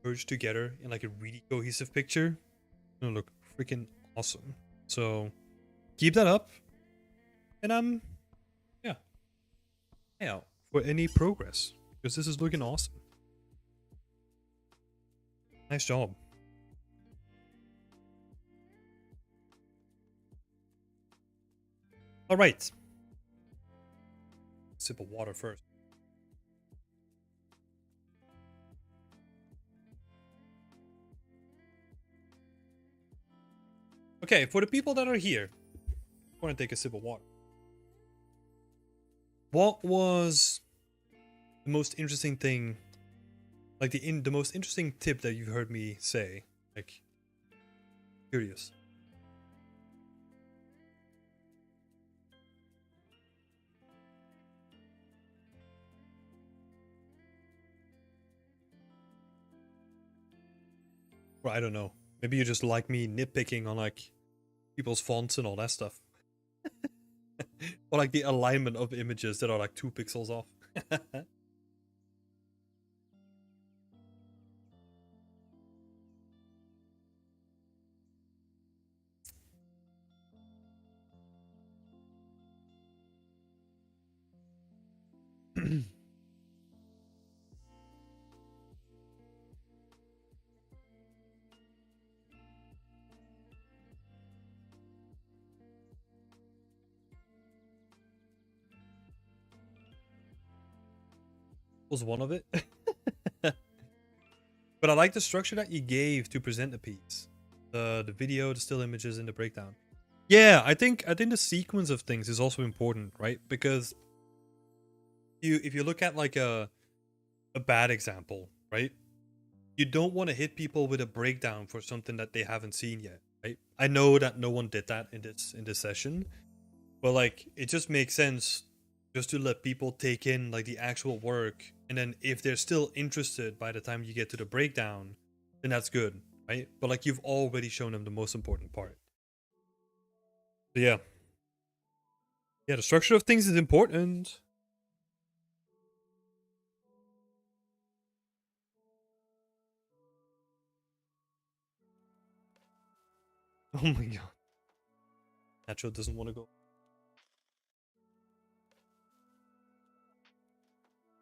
merge together in like a really cohesive picture. It's gonna look freaking awesome. So keep that up. And yeah, yeah, for any progress. Because this is looking awesome. Nice job. Alright. Sip of water first. Okay, for the people that are here, I want to take a sip of water. What was the most interesting thing, like the most interesting tip that you've heard me say? Like, curious. Well, I don't know. Maybe you just like me nitpicking on like people's fonts and all that stuff. Or like the alignment of images that are like 2 pixels off. Was one of it. But I like the structure that you gave to present the piece. The video, the still images, and the breakdown. Yeah, I think the sequence of things is also important, right? Because if you look at like a bad example, right? You don't want to hit people with a breakdown for something that they haven't seen yet, right? I know that no one did that in this session, but like it just makes sense just to let people take in like the actual work, and then if they're still interested by the time you get to the breakdown, then that's good, right? But like you've already shown them the most important part. So yeah. Yeah, the structure of things is important. Oh my god. Nacho doesn't want to go.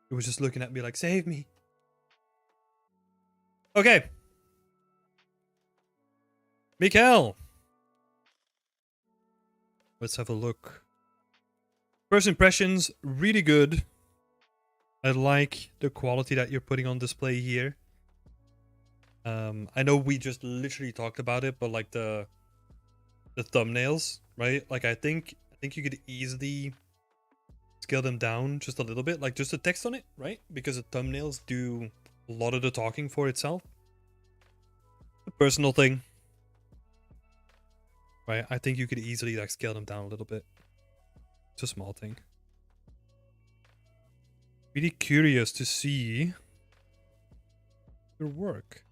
He was just looking at me like, save me. Okay. Mikel. Let's have a look. First impressions, really good. I like the quality that you're putting on display here. I know we just literally talked about it, but like the thumbnails, right? Like I think you could easily scale them down just a little bit, like just the text on it, right? Because the thumbnails do a lot of the talking for itself. A personal thing, right? I think you could easily like scale them down a little bit. It's a small thing. Really curious to see your work.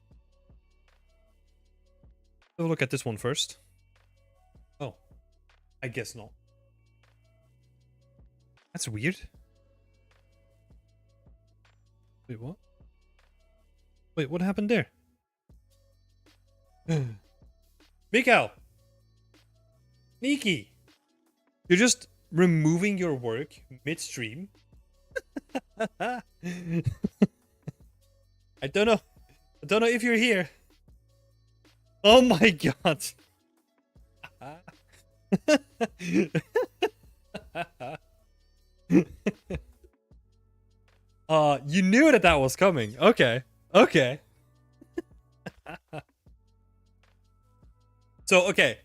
Have a look at this one first. Oh, I guess not. That's weird. Wait, what? Wait, what happened there? Mikel! Miki! You're just removing your work midstream? I don't know. I don't know if you're here. Oh my god. You knew that was coming. Okay. Okay. So, okay.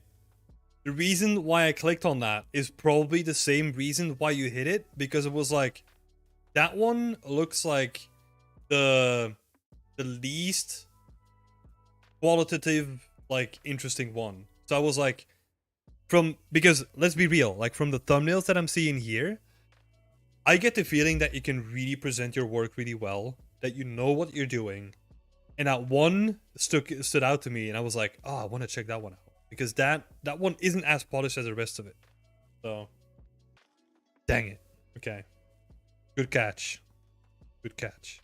The reason why I clicked on that is probably the same reason why you hit it, because it was like, that one looks like the least qualitative, like, interesting one. So I was like, because let's be real, like, from the thumbnails that I'm seeing here, I get the feeling that you can really present your work really well, that you know what you're doing, and that one stood out to me, and I was like, oh, I want to check that one out, because that one isn't as polished as the rest of it. So, dang it. Okay, good catch. Good catch.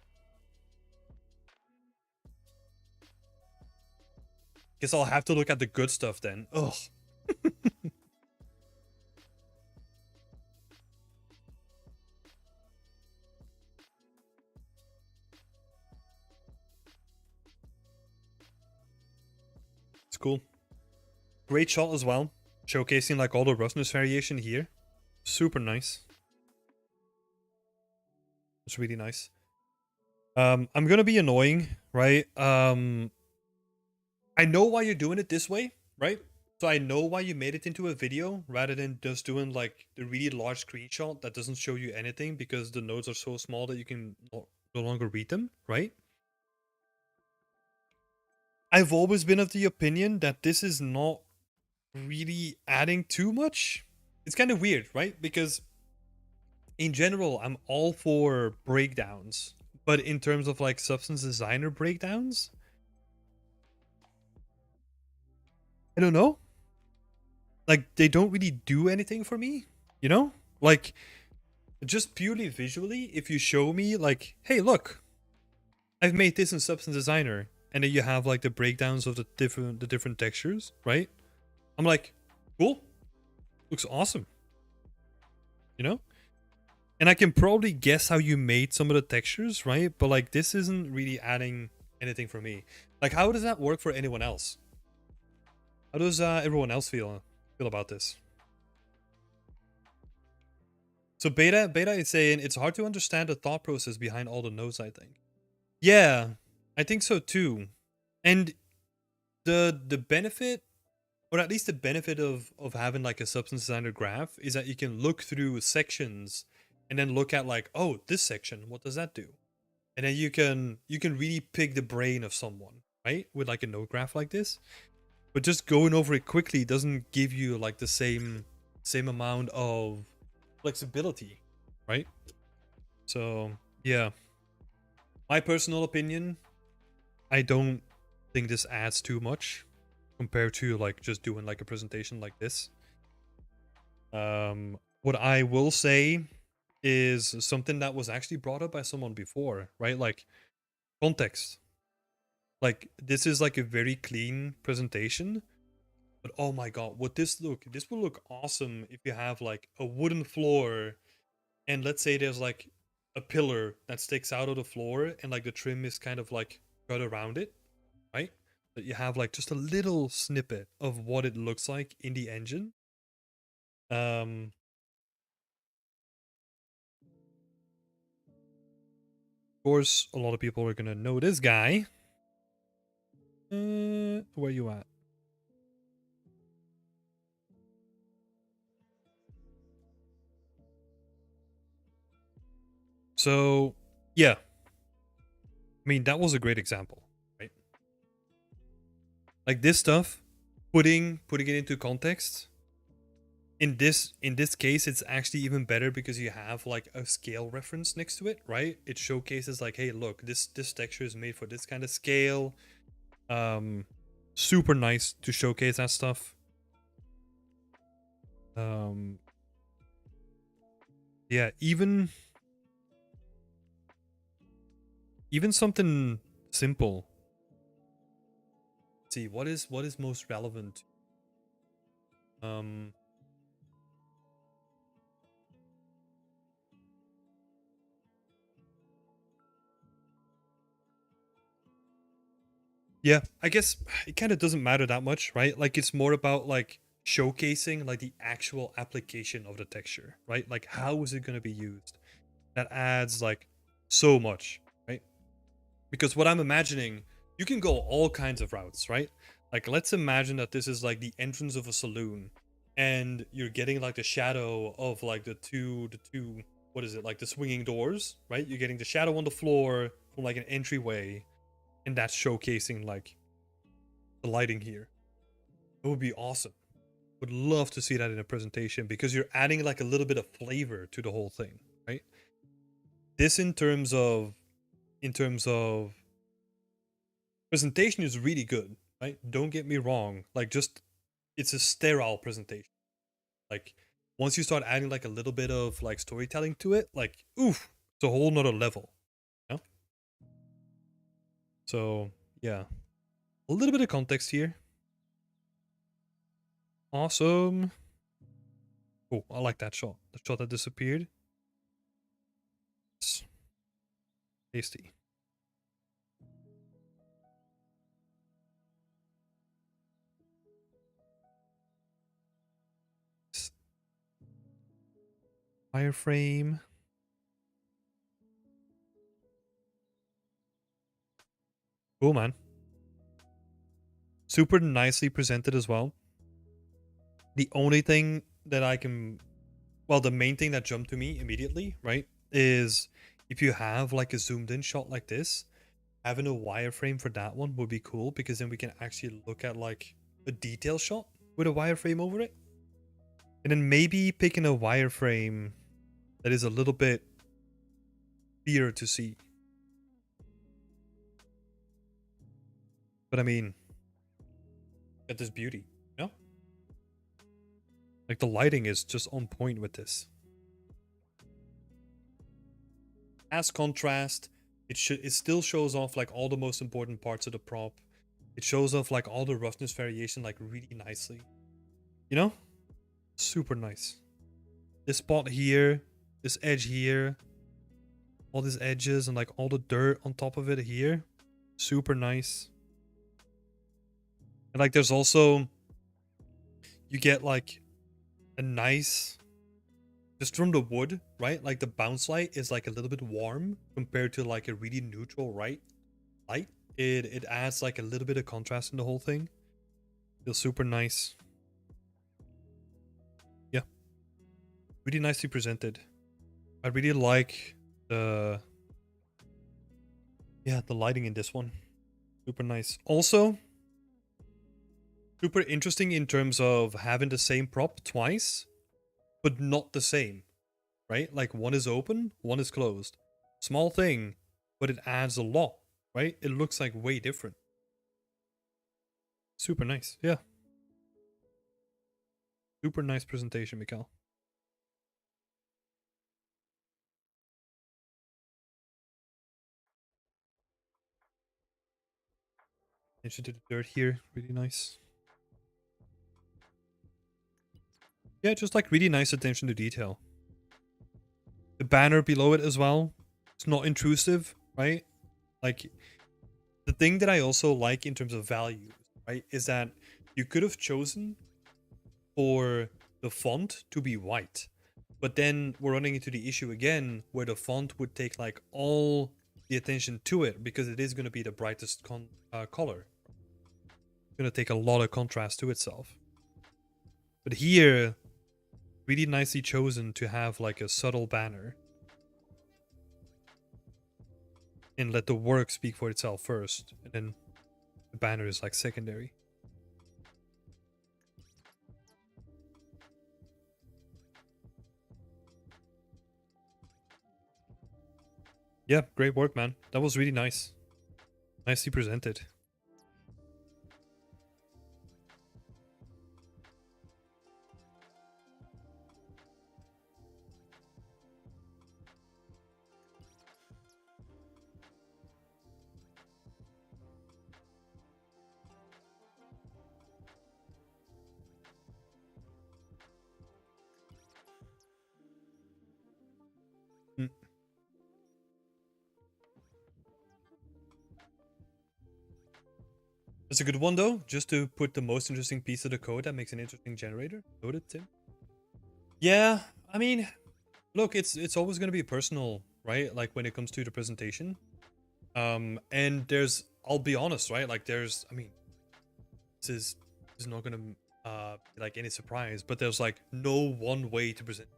Guess I'll have to look at the good stuff then. Ugh. It's cool. Great shot as well. Showcasing like all the roughness variation here. Super nice. It's really nice. I'm gonna be annoying, right? I know why you're doing it this way, right? So I know why you made it into a video rather than just doing like the really large screenshot that doesn't show you anything because the nodes are so small that you can no longer read them, right? I've always been of the opinion that this is not really adding too much. It's kind of weird, right? Because in general, I'm all for breakdowns, but in terms of like substance designer breakdowns, I don't know. Like they don't really do anything for me, you know? Like just purely visually, if you show me like, hey, look, I've made this in substance designer, and then you have like the breakdowns of the different textures, right? I'm like, cool, looks awesome, you know? And I can probably guess how you made some of the textures, right? But like this isn't really adding anything for me. Like how does that work for anyone else? How does everyone else feel about this? So beta is saying it's hard to understand the thought process behind all the nodes, I think. Yeah, I think so too. And the benefit, or at least the benefit of having like a substance designer graph, is that you can look through sections and then look at like, oh, this section, what does that do? And then you can really pick the brain of someone, right? With like a node graph like this. But just going over it quickly doesn't give you like the same amount of flexibility, right? So yeah, my personal opinion, I don't think this adds too much compared to like just doing like a presentation like this. What I will say is something that was actually brought up by someone before, right? Like context. Like this is like a very clean presentation, but oh my god, would this look? This will look awesome if you have like a wooden floor, and let's say there's like a pillar that sticks out of the floor, and like the trim is kind of like cut around it, right? That you have like just a little snippet of what it looks like in the engine. Of course, a lot of people are gonna know this guy. Where you at? So, yeah. I mean, that was a great example, right? Like this stuff, putting it into context. In this case, it's actually even better because you have like a scale reference next to it, right? It showcases like, hey, look, this texture is made for this kind of scale. Super nice to showcase that stuff. Yeah, even something simple. Let's see, what is most relevant? Um Yeah, I guess it kind of doesn't matter that much, right? Like it's more about like showcasing like the actual application of the texture, right? Like how is it going to be used? That adds like so much, right? Because what I'm imagining, you can go all kinds of routes, right? Like let's imagine that this is like the entrance of a saloon and you're getting like the shadow of like the two what is it? Like the swinging doors, right? You're getting the shadow on the floor from like an entryway and that's showcasing like the lighting here. It would be awesome. Would love to see that in a presentation because you're adding like a little bit of flavor to the whole thing, right? This in terms of presentation is really good, right? Don't get me wrong. Like just it's a sterile presentation. Like once you start adding like a little bit of like storytelling to it, like oof, it's a whole nother level. You know? So yeah. A little bit of context here. Awesome. Oh, I like that shot. The shot that disappeared. It's tasty. Wireframe. Cool, man. Super nicely presented as well. The only thing that I can, well, the main thing that jumped to me immediately, right, is if you have like a zoomed in shot like this, having a wireframe for that one would be cool because then we can actually look at like a detail shot with a wireframe over it. And then maybe picking a wireframe that is a little bit clearer to see. But I mean, at this beauty, you know? Like the lighting is just on point with this. As contrast, it still shows off like all the most important parts of the prop. It shows off like all the roughness variation like really nicely. You know? Super nice. This spot here, this edge here, all these edges and like all the dirt on top of it here. Super nice. And like there's also you get like a nice just from the wood, right? Like the bounce light is like a little bit warm compared to like a really neutral light. It adds like a little bit of contrast in the whole thing. Feels super nice. Yeah. Really nicely presented. I really like the the lighting in this one. Super nice. Also, super interesting in terms of having the same prop twice, but not the same, right? Like one is open, one is closed. Small thing, but it adds a lot, right? It looks like way different. Super nice. Yeah. Super nice presentation, Mikel. Attention to the dirt here. Really nice. Yeah, just like really nice attention to detail. The banner below it as well. It's not intrusive, right? Like the thing that I also like in terms of values, right, is that you could have chosen for the font to be white, but then we're running into the issue again where the font would take like all the attention to it because it is going to be the brightest color. It's going to take a lot of contrast to itself. But here, really nicely chosen to have like a subtle banner and let the work speak for itself first, and then the banner is like secondary. Yeah, great work, man. That was really nice. Nicely presented. That's a good one though. Just to put the most interesting piece of the code that makes an interesting generator. Noted, Tim. Yeah, I mean, look, it's always gonna be personal, right? Like when it comes to the presentation. And there's, I'll be honest, right? Like there's, I mean, this is not gonna be like any surprise, but there's like no one way to present.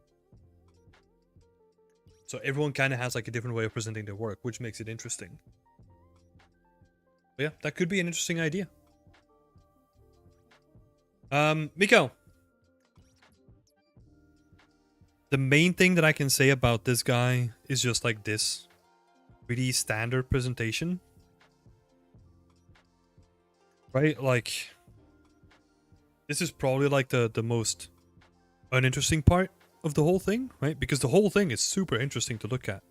So everyone kind of has like a different way of presenting their work, which makes it interesting. But yeah, that could be an interesting idea. Mikel, the main thing that I can say about this guy is just like this pretty standard presentation, right? Like this is probably like the most uninteresting part of the whole thing, right? Because the whole thing is super interesting to look at.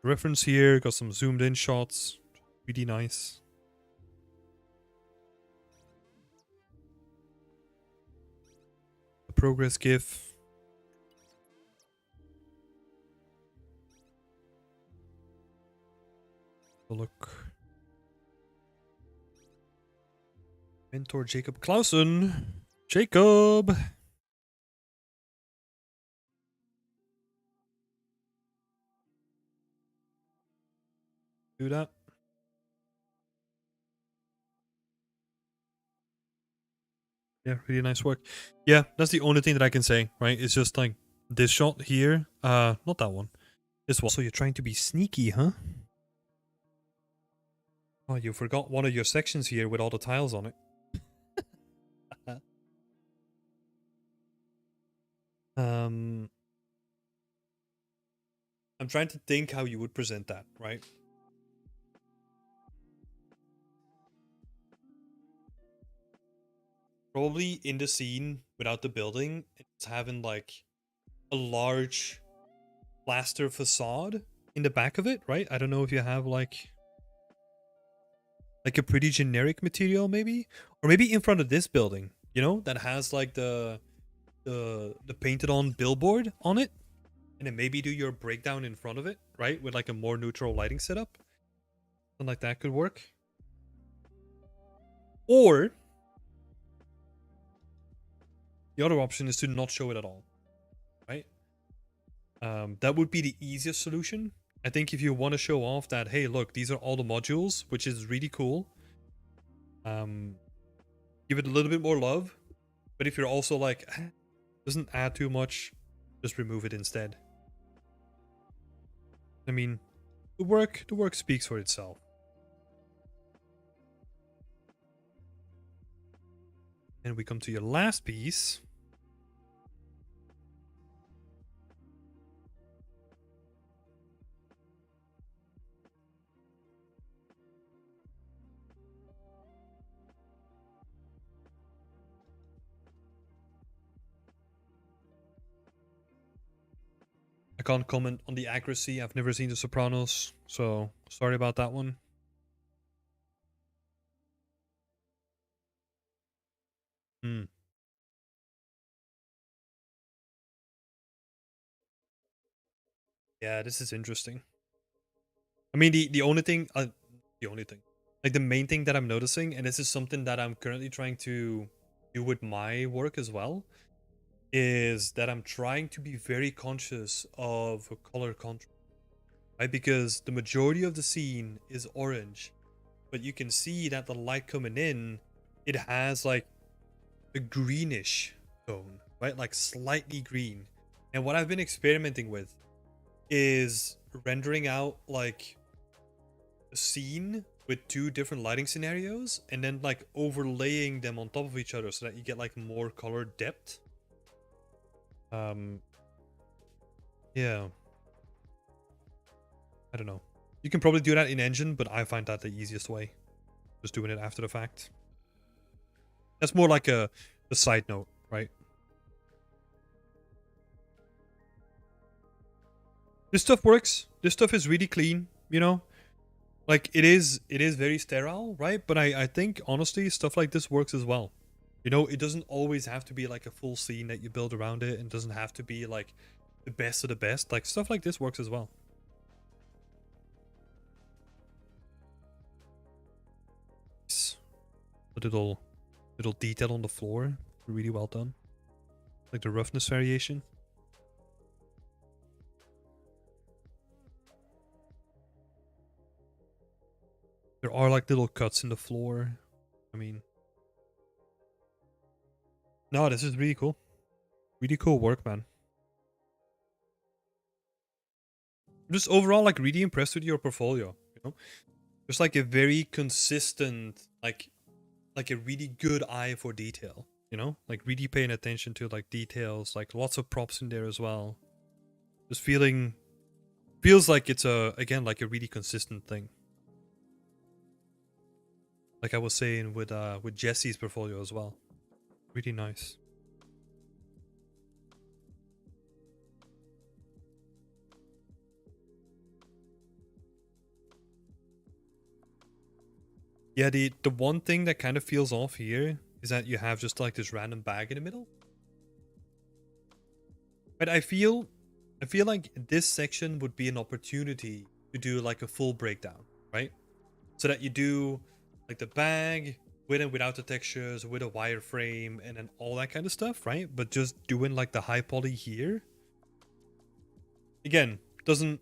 Reference here, got some zoomed in shots, really nice. The progress GIF. Look. Mentor Jacob Clausen. Jacob! Do that. Yeah, really nice work. Yeah, that's the only thing that I can say, right? It's just like this shot here. Not that one. This one. So you're trying to be sneaky, huh? Oh, you forgot one of your sections here with all the tiles on it. I'm trying to think how you would present that, right? Probably in the scene without the building, it's having like a large plaster facade in the back of it, right? I don't know if you have like a pretty generic material maybe, or maybe in front of this building, you know, that has like the painted on billboard on it, and then maybe do your breakdown in front of it, right, with like a more neutral lighting setup. Something like that could work. Or the other option is to not show it at all, right? That would be the easiest solution. I think if you want to show off that, hey, look, these are all the modules, which is really cool. Give it a little bit more love. But if you're also like, doesn't add too much, just remove it instead. I mean, the work speaks for itself. And we come to your last piece. I can't comment on the accuracy. I've never seen The Sopranos, so sorry about that one. Hmm. Yeah, this is interesting. I mean, the only thing, like the main thing that I'm noticing, and this is something that I'm currently trying to do with my work as well, is that I'm trying to be very conscious of color contrast, right? Because the majority of the scene is orange, but you can see that the light coming in, it has like a greenish tone, right? Like slightly green. And what I've been experimenting with is rendering out like a scene with two different lighting scenarios and then like overlaying them on top of each other so that you get like more color depth. Yeah. I don't know. You can probably do that in engine, but I find that the easiest way. Just doing it after the fact. That's more like a side note, right? This stuff works. This stuff is really clean, you know? Like it is very sterile, right? But I think honestly stuff like this works as well. You know, it doesn't always have to be like a full scene that you build around it, and doesn't have to be like the best of the best. Like stuff like this works as well. little detail on the floor. Really well done. Like the roughness variation. There are like little cuts in the floor. I mean, no, this is really cool. Really cool work, man. I'm just overall like really impressed with your portfolio, you know? There's like a very consistent, like a really good eye for detail, you know? Like really paying attention to like details, like lots of props in there as well. Just feels like it's again like a really consistent thing. Like I was saying with Jesse's portfolio as well. Really nice. Yeah, the one thing that kind of feels off here is that you have just like this random bag in the middle. But I feel like this section would be an opportunity to do like a full breakdown, right? So that you do like the bag with and without the textures, with a wireframe, and then all that kind of stuff, right? But just doing like the high poly here, again, it doesn't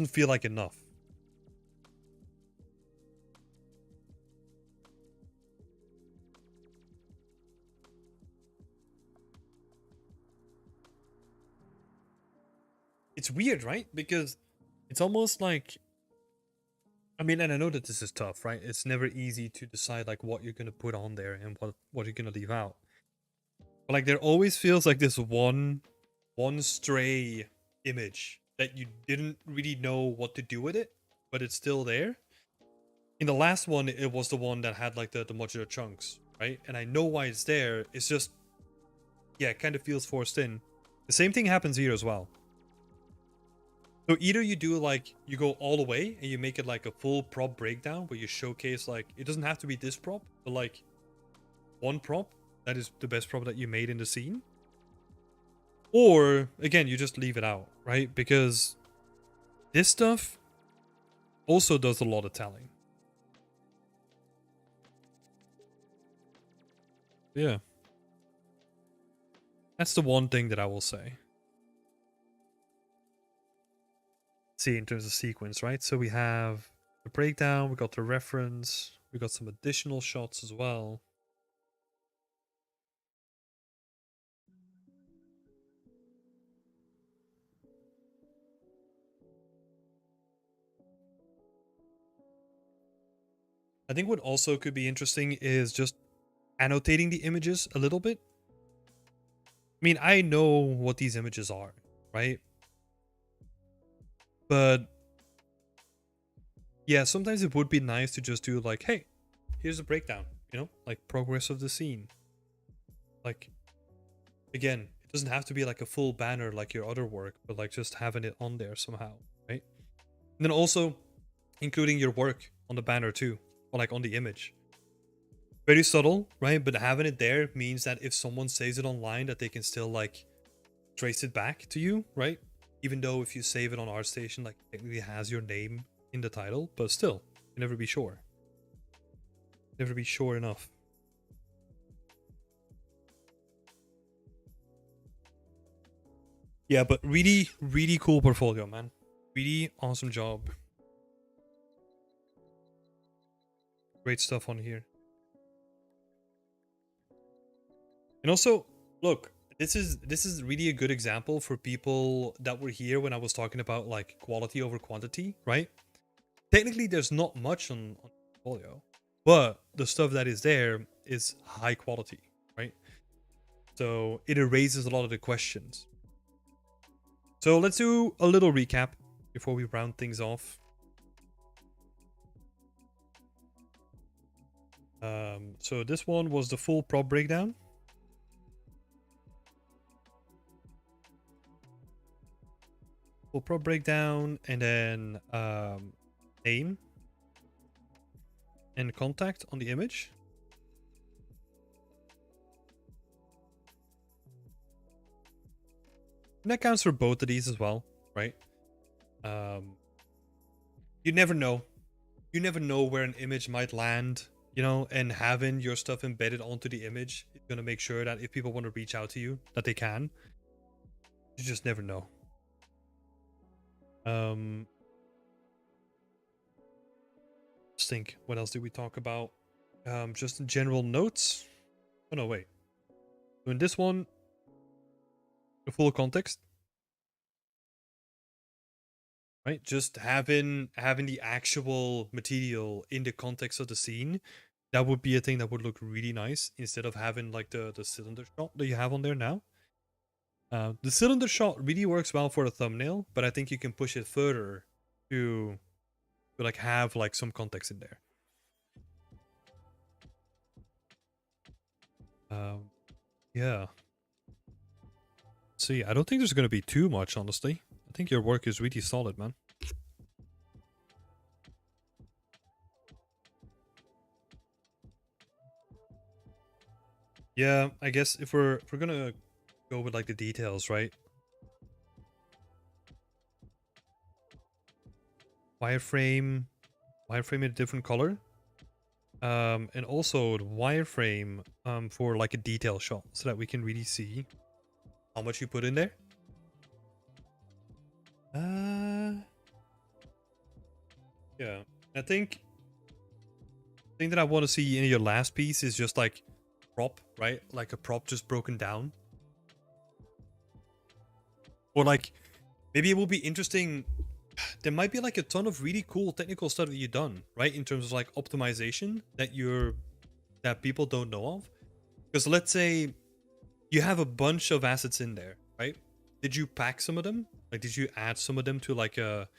feel like enough. It's weird, right? Because it's almost like, I mean, and I know that this is tough, right? It's never easy to decide like what you're gonna put on there and what you're gonna leave out. But like there always feels like this one stray image that you didn't really know what to do with it, but it's still there. In the last one, it was the one that had like the modular chunks, right? And I know why it's there. It's just, yeah, it kind of feels forced in. The same thing happens here as well. So either you do like, you go all the way and you make it like a full prop breakdown where you showcase like, it doesn't have to be this prop, but like one prop that is the best prop that you made in the scene. Or again, you just leave it out, right? Because this stuff also does a lot of telling. Yeah. That's the one thing that I will say. See, in terms of sequence, right? So we have the breakdown, we got the reference, we got some additional shots as well. I think what also could be interesting is just annotating the images a little bit. I mean, I know what these images are, right? But yeah, sometimes it would be nice to just do like, hey, here's a breakdown, you know, like progress of the scene. Like, again, it doesn't have to be like a full banner like your other work, but like just having it on there somehow, right? And then also including your work on the banner too, or like on the image. Very subtle, right? But having it there means that if someone says it online, that they can still like trace it back to you, right? Even though if you save it on ArtStation, like it technically has your name in the title, but still, you never be sure. Never be sure enough. Yeah, but really, really cool portfolio, man. Really awesome job. Great stuff on here. And also, look, this is really a good example for people that were here when I was talking about like quality over quantity, right? Technically, there's not much on the portfolio, but the stuff that is there is high quality, right? So it erases a lot of the questions. So let's do a little recap before we round things off. So this one was the full prop breakdown. Full prop breakdown, and then name and contact on the image. And that counts for both of these as well, right? You never know. You never know where an image might land. you know, and having your stuff embedded onto the image is going to make sure that if people want to reach out to you, that they can. You just never know. Let's think. What else did we talk about? Just general notes. Oh no, wait. So in this one, the full context, right? Just having the actual material in the context of the scene, that would be a thing that would look really nice instead of having like the cylinder shot that you have on there now. The cylinder shot really works well for a thumbnail, but I think you can push it further to like have like some context in there. Yeah. See, I don't think there's gonna be too much, honestly. I think your work is really solid, man. Yeah, I guess if we're gonna go with like the details, right? Wireframe in a different color. And also the wireframe for like a detail shot so that we can really see how much you put in there. Yeah. I think that I want to see in your last piece is just like prop, right? Like a prop just broken down. Or like maybe it will be interesting. There might be like a ton of really cool technical stuff that you've done, right? In terms of like optimization that people don't know of. Because let's say you have a bunch of assets in there, right? Did you pack some of them? Like, did you add some of them to like a,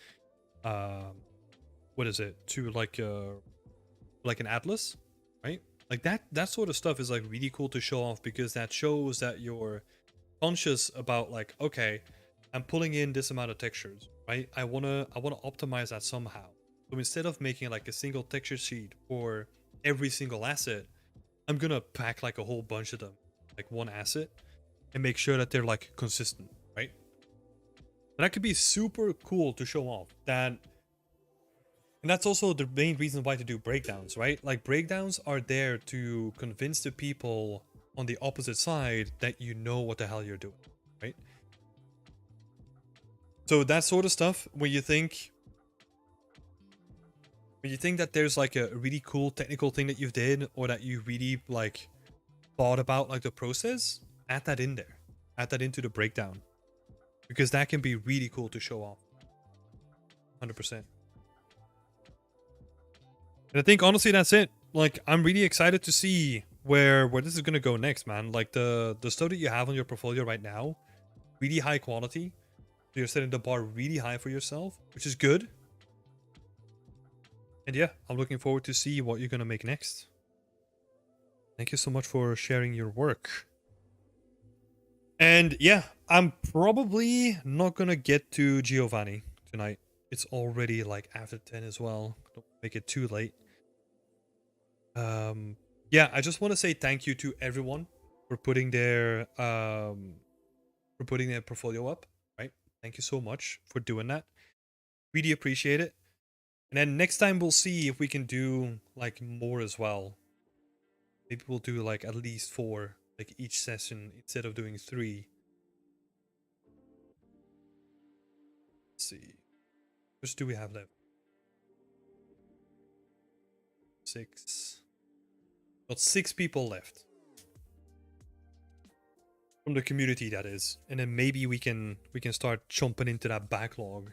what is it? To like an atlas, right? Like that sort of stuff is like really cool to show off because that shows that you're conscious about like, okay, I'm pulling in this amount of textures, right? I wanna optimize that somehow. So instead of making like a single texture sheet for every single asset, I'm gonna pack like a whole bunch of them, like one asset, and make sure that they're like consistent, right? And that could be super cool to show off. And that's also the main reason why to do breakdowns, right? Like breakdowns are there to convince the people on the opposite side that you know what the hell you're doing, right? So that sort of stuff, when you think that there's like a really cool technical thing that you did or that you really like thought about like the process, add that in there. Add that into the breakdown. Because that can be really cool to show off. 100%. And I think honestly that's it. Like I'm really excited to see where this is gonna go next, man. Like the stuff that you have on your portfolio right now, really high quality. So you're setting the bar really high for yourself, which is good. And yeah, I'm looking forward to see what you're gonna make next. Thank you so much for sharing your work. And yeah, I'm probably not gonna get to Giovanni tonight. It's already like after 10 as well. Don't make it too late. Yeah, I just want to say thank you to everyone for putting their portfolio up, right? Thank you so much for doing that. Really appreciate it. And then next time we'll see if we can do like more as well. Maybe we'll do like at least 4 like each session instead of doing 3. Let's see. Which do we have left? 6. Got 6 people left. From the community, that is. And then maybe we can start chomping into that backlog.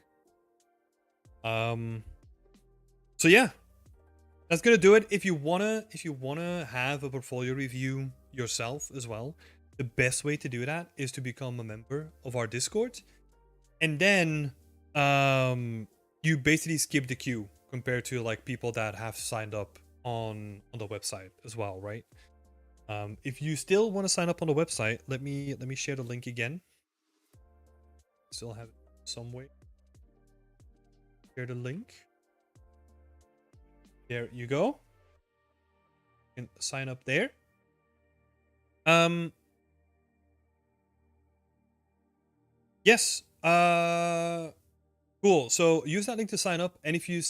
So yeah, that's gonna do it. If you wanna have a portfolio review yourself as well, the best way to do that is to become a member of our Discord, and then you basically skip the queue compared to like people that have signed up on the website as well, right? If you still want to sign up on the website, let me share the link again. Still have it some way. Share the link. There you go. You can sign up there. Yes. Cool. So use that link to sign up. And if you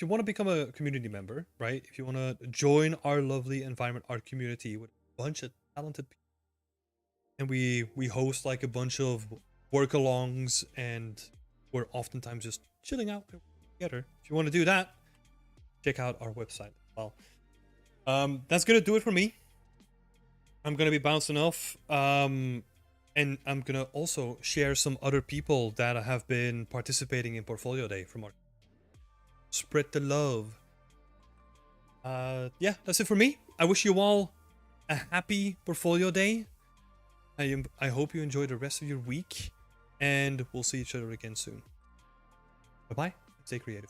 want to become a community member, right? If you want to join our lovely environment art community with a bunch of talented people, and we host like a bunch of work alongs, and we're oftentimes just chilling out together. If you want to do that, check out our website as well. That's gonna do it for me. I'm gonna be bouncing off. And I'm gonna also share some other people that have been participating in Portfolio Day from our spread the love. Yeah, that's it for me. I wish you all a happy Portfolio Day. I hope you enjoy the rest of your week, and we'll see each other again soon. Bye bye. Stay creative.